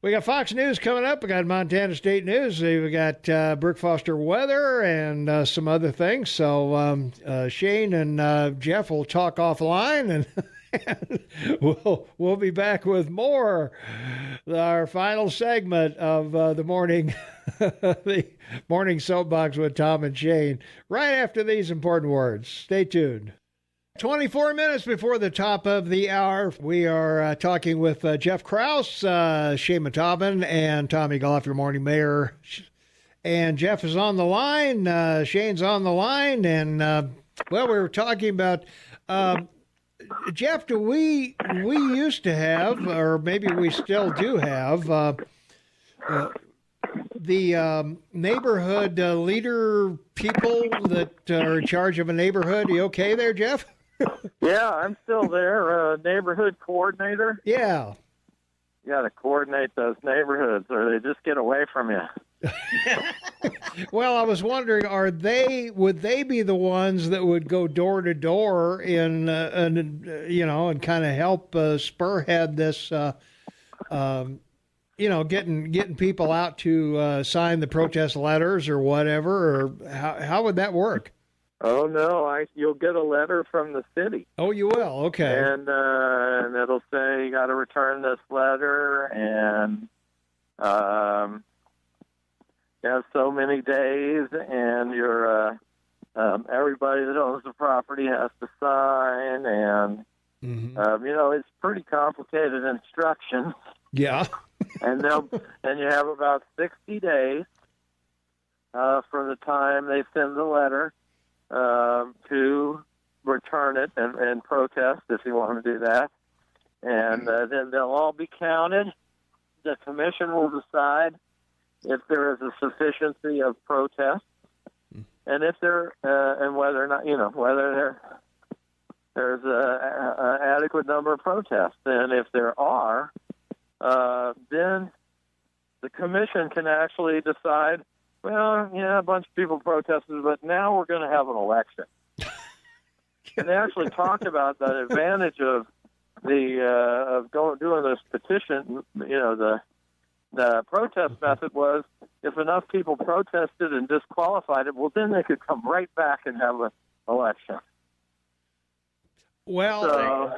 We got Fox News coming up. We got Montana State News. We got Brooke Foster weather and some other things. So Shane and Jeff will talk offline, and we'll be back with more. Our final segment of the morning soapbox with Tom and Shane right after these important words. Stay tuned. 24 minutes before the top of the hour, we are talking with Jeff Krauss, Shane Matobin, and Tommy Goff, your morning mayor. And Jeff is on the line. Shane's on the line. And, we were talking about, Jeff, we used to have, or maybe we still do have, the neighborhood leader people that are in charge of a neighborhood. You okay there, Jeff? Yeah, I'm still there. Neighborhood coordinator. Yeah. You got to coordinate those neighborhoods, or they just get away from you. Well, I was wondering, would they be the ones that would go door to door and kind of help spearhead this, getting people out to sign the protest letters or whatever, or how would that work? Oh no, you'll get a letter from the city. Oh, you will. Okay. And it'll say you got to return this letter, and you have so many days, and your everybody that owns the property has to sign, and it's pretty complicated instructions. Yeah. and you have about 60 days from the time they send the letter to return it and protest if you want to do that. And then they'll all be counted. The commission will decide if there is a sufficiency of protest, and if there and whether or not whether there's a adequate number of protests. And if there are, then the commission can actually decide, well, yeah, a bunch of people protested, but now we're going to have an election. And they actually talked about the advantage of doing this petition. The protest method was if enough people protested and disqualified it, well, then they could come right back and have an election. Well,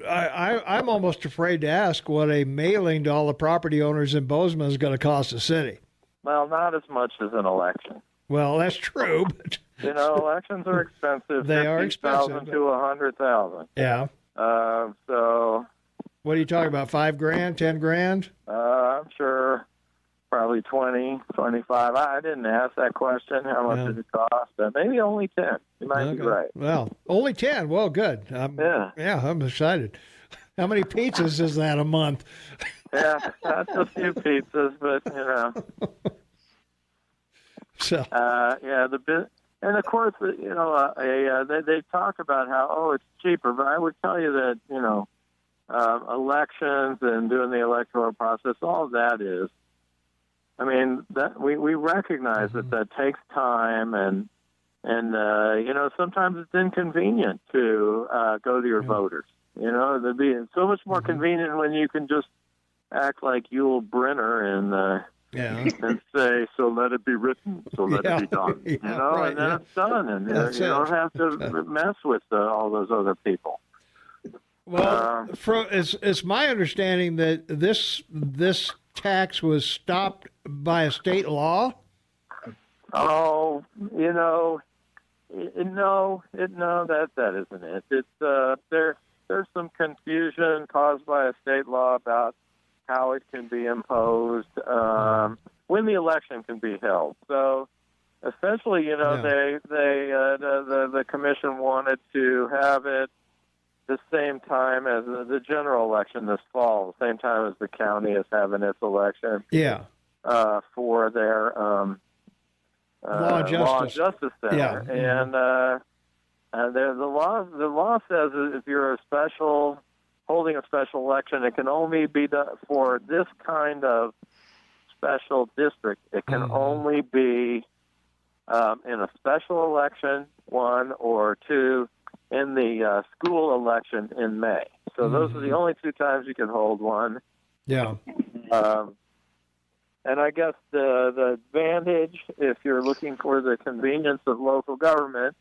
I'm almost afraid to ask what a mailing to all the property owners in Bozeman is going to cost the city. Well, not as much as an election. Well, that's true, but elections are expensive. They are expensive. $50,000 to $100,000. Yeah. So. What are you talking about? $5,000, $10,000? I'm sure, probably 20, 25. I didn't ask that question. How much did it cost? Maybe only 10. You might be right. Well, only 10. Well, good. I'm excited. How many pizzas is that a month? Yeah, that's a few pizzas, but So. And of course, they talk about how it's cheaper, but I would tell you that elections and doing the electoral process, all of that is. I mean, that we recognize that takes time, and sometimes it's inconvenient to go to your voters. It'd be so much more convenient when you can just act like Yul Brynner and say, "So let it be written, so let it be done." And then it's done, and you don't have to mess with all those other people. Well, it's my understanding that this tax was stopped by a state law. Oh, no, that isn't it. It's there's some confusion caused by a state law about how it can be imposed when the election can be held. So essentially, the commission wanted to have it the same time as the general election this fall, the same time as the county is having its election. Yeah. For their Law and Justice Center. Yeah. And the law says that if you're holding a special election, it can only be done for this kind of special district. It can only be in a special election, 1 or 2, in the school election in May. So those are the only 2 times you can hold one. Yeah. And I guess the advantage, if you're looking for the convenience of local government,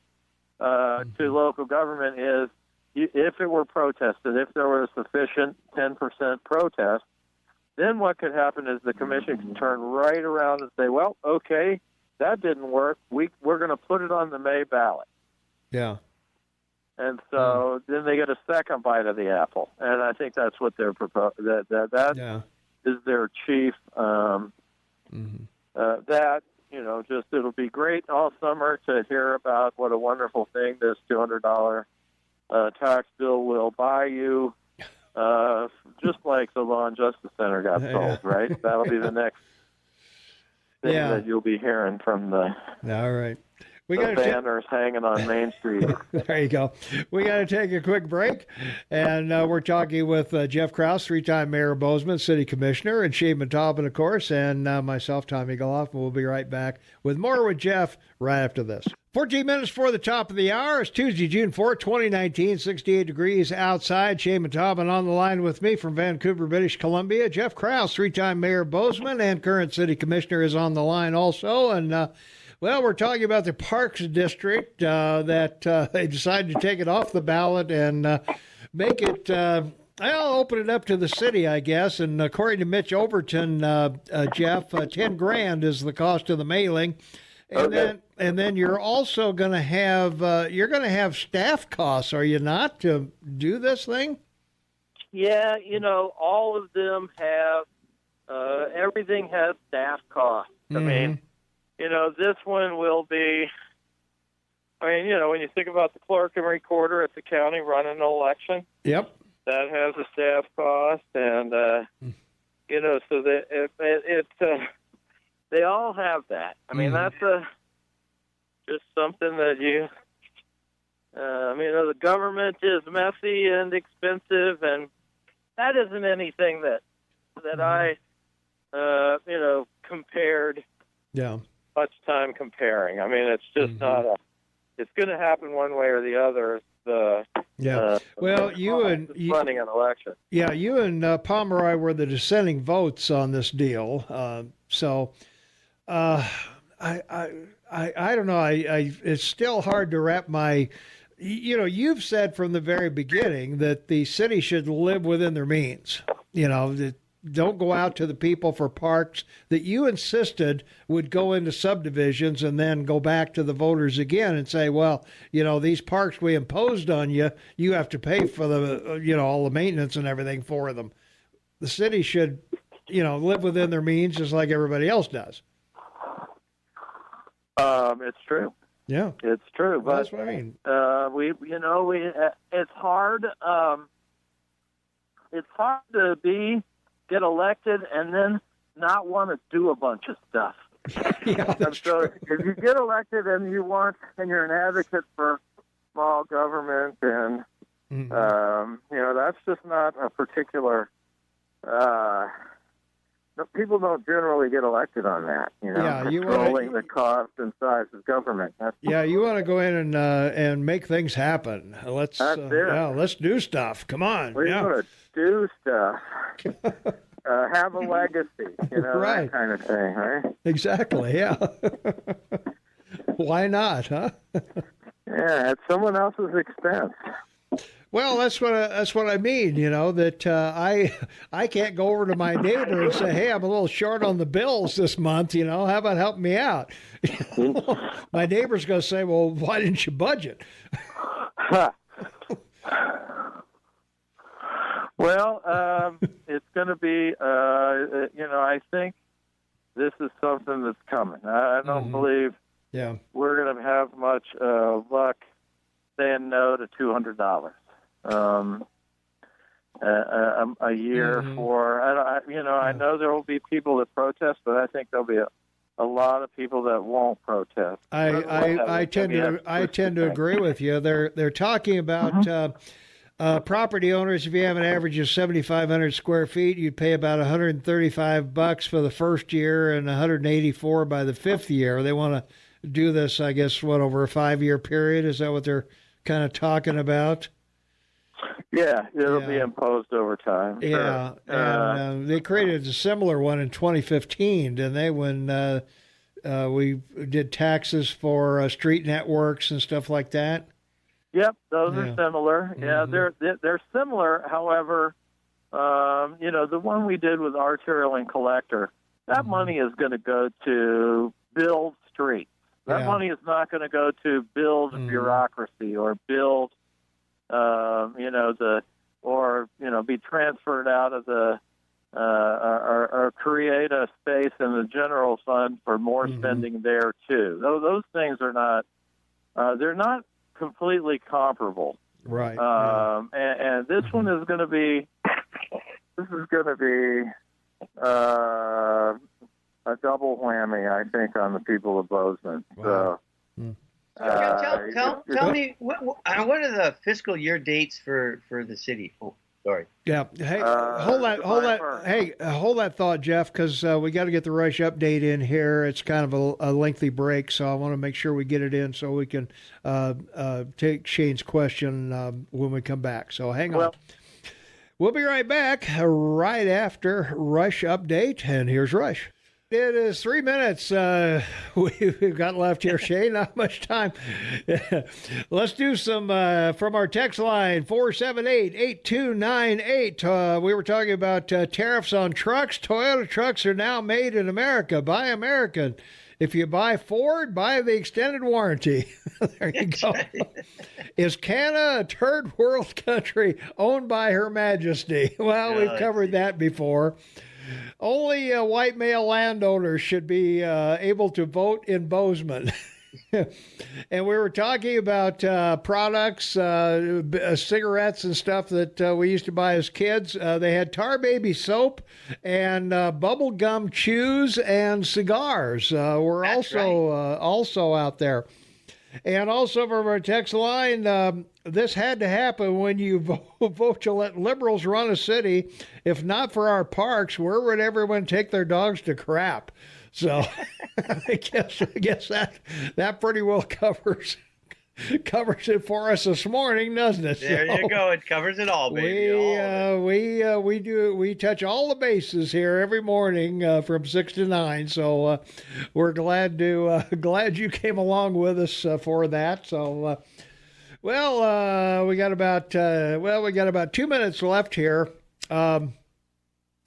to local government is if it were protested, if there were a sufficient 10% protest, then what could happen is the commission can turn right around and say, well, okay, that didn't work. We're going to put it on the May ballot. Yeah. And so then they get a second bite of the apple. And I think that's what they're proposing. That is their chief. It'll be great all summer to hear about what a wonderful thing this $200 tax bill will buy you, just like the Law and Justice Center got sold, right? That'll be the next thing that you'll be hearing from the... All right. banners hanging on Main Street. There you go. We got to take a quick break, and we're talking with Jeff Krauss, three-time mayor of Bozeman, city commissioner, and Shane Taubman, of course, and myself, Tommy Goloff. We'll be right back with more with Jeff right after this. 14 minutes before the top of the hour. It's Tuesday, June 4th, 2019, 68 degrees outside. Shane Taubman on the line with me from Vancouver, British Columbia. Jeff Krauss, three-time mayor of Bozeman and current city commissioner, is on the line also, and well, we're talking about the Parks District that they decided to take it off the ballot and make it, I'll open it up to the city, I guess. And according to Mitch Overton, Jeff, $10,000 is the cost of the mailing. And then you're also going to have staff costs, are you not, to do this thing? Yeah, all of them have, everything has staff costs. I mean, this one will be, when you think about the clerk and recorder at the county running an election, yep, that has a staff cost, and, so that they all have that. I mean, that's just something that the government is messy and expensive, and that isn't anything that I, compared. Yeah. Much time comparing. I mean, it's just not it's going to happen one way or the other. Running an election. Yeah, you and Pomeroy were the dissenting votes on this deal. I don't know. It's still hard to wrap my. You've said from the very beginning that the city should live within their means. That don't go out to the people for parks that you insisted would go into subdivisions and then go back to the voters again and say, well, these parks we imposed on you, you have to pay for the, all the maintenance and everything for them. The city should, live within their means just like everybody else does. It's true. Yeah, it's true. But that's what I mean. It's hard. It's hard to get elected and then not want to do a bunch of stuff. Yeah, that's so true. If you get elected and you're an advocate for small government and that's just not a particular people don't generally get elected on that, controlling the cost and size of government. You want to go in and make things happen. Let's do stuff. Come on. We want to do stuff. Have a legacy, right. That kind of thing, right? Exactly, yeah. Why not, huh? Yeah, at someone else's expense. Well, that's what I mean. That I can't go over to my neighbor and say, "Hey, I'm a little short on the bills this month. How about helping me out?" My neighbor's going to say, "Well, why didn't you budget?" Well, it's going to be. I think this is something that's coming. I don't believe we're going to have much luck saying no to $200 a year for. I know there will be people that protest, but I think there'll be a lot of people that won't protest. I tend to agree with you. They're talking about. Property owners, if you have an average of 7,500 square feet, you'd pay about $135 for the first year and $184 by the fifth year. They want to do this, I guess, over a 5-year period? Is that what they're kind of talking about? Yeah, it'll be imposed over time. Yeah, and they created a similar one in 2015, didn't they, when we did taxes for street networks and stuff like that? Yep, those are similar. Yeah, they're similar. However, the one we did with arterial and collector, that money is going to go to build streets. That money is not going to go to build bureaucracy or build, be transferred out of the or create a space in the general fund for more spending there too. Those things are not. They're not completely comparable, right? And this one is going to be. This is going to be a double whammy, I think, on the people of Bozeman. Wow. Tell me, what are the fiscal year dates for the city? Oh, sorry. Yeah. Hey, hold that thought, Jeff, because we got to get the Rush update in here. It's kind of a lengthy break, so I want to make sure we get it in so we can take Shane's question when we come back. So hang on. We'll be right back right after Rush update, and here's Rush. It is 3 minutes we've got left here, Shane. Not much time. Let's do some from our text line, 478-8298. We were talking about tariffs on trucks. Toyota trucks are now made in America. Buy American. If you buy Ford, buy the extended warranty. There you go. Is Canada a third world country owned by Her Majesty? Well, we've covered that before. Only white male landowners should be able to vote in Bozeman. And we were talking about products, cigarettes and stuff that we used to buy as kids. They had Tar Baby soap and bubble gum chews and cigars were also out there. And also from our text line, this had to happen when you vote to let liberals run a city. If not for our parks, where would everyone take their dogs to crap? So I guess that pretty well covers it for us this morning, doesn't it? There you go. It covers it all, baby. We touch all the bases here every morning from 6 to 9. So we're glad you came along with us for that. So we got about 2 minutes left here.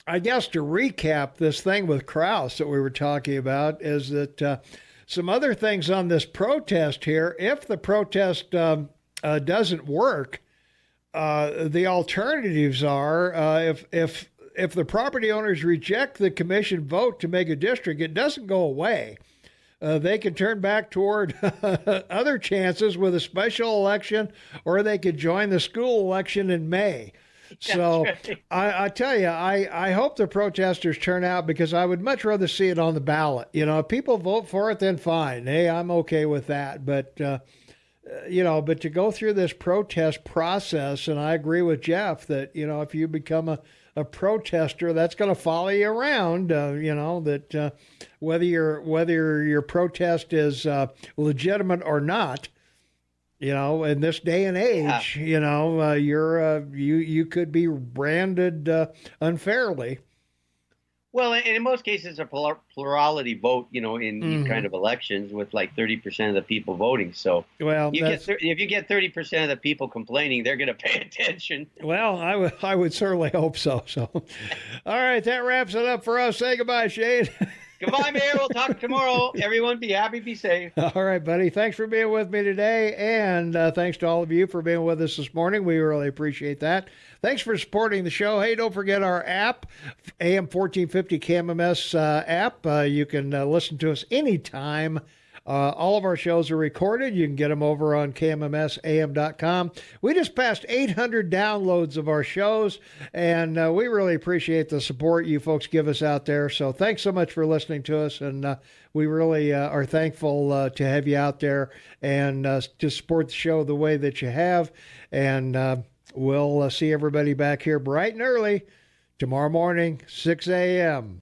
I guess to recap this thing with Krauss that we were talking about is that some other things on this protest here. If the protest doesn't work, the alternatives are if the property owners reject the commission vote to make a district, it doesn't go away. They can turn back toward other chances with a special election, or they could join the school election in May. So I tell you, I hope the protesters turn out, because I would much rather see it on the ballot. If people vote for it, then fine. Hey, I'm okay with that. But, but to go through this protest process, and I agree with Jeff that, if you become a protester, that's going to follow you around, that whether your protest is legitimate or not. In this day and age, you could be branded unfairly. Well, and in most cases, a plurality vote, in these kind of elections with like 30% of the people voting. So if you get 30% of the people complaining, they're going to pay attention. Well, I would certainly hope so. So, all right, that wraps it up for us. Say goodbye, Shane. Goodbye, Mayor. We'll talk tomorrow. Everyone be happy, be safe. All right, buddy. Thanks for being with me today, and thanks to all of you for being with us this morning. We really appreciate that. Thanks for supporting the show. Hey, don't forget our app, AM 1450 KMMS app. You can listen to us anytime. All of our shows are recorded. You can get them over on KMMSAM.com. We just passed 800 downloads of our shows, and we really appreciate the support you folks give us out there. So thanks so much for listening to us, and we really are thankful to have you out there and to support the show the way that you have. And we'll see everybody back here bright and early tomorrow morning, 6 a.m.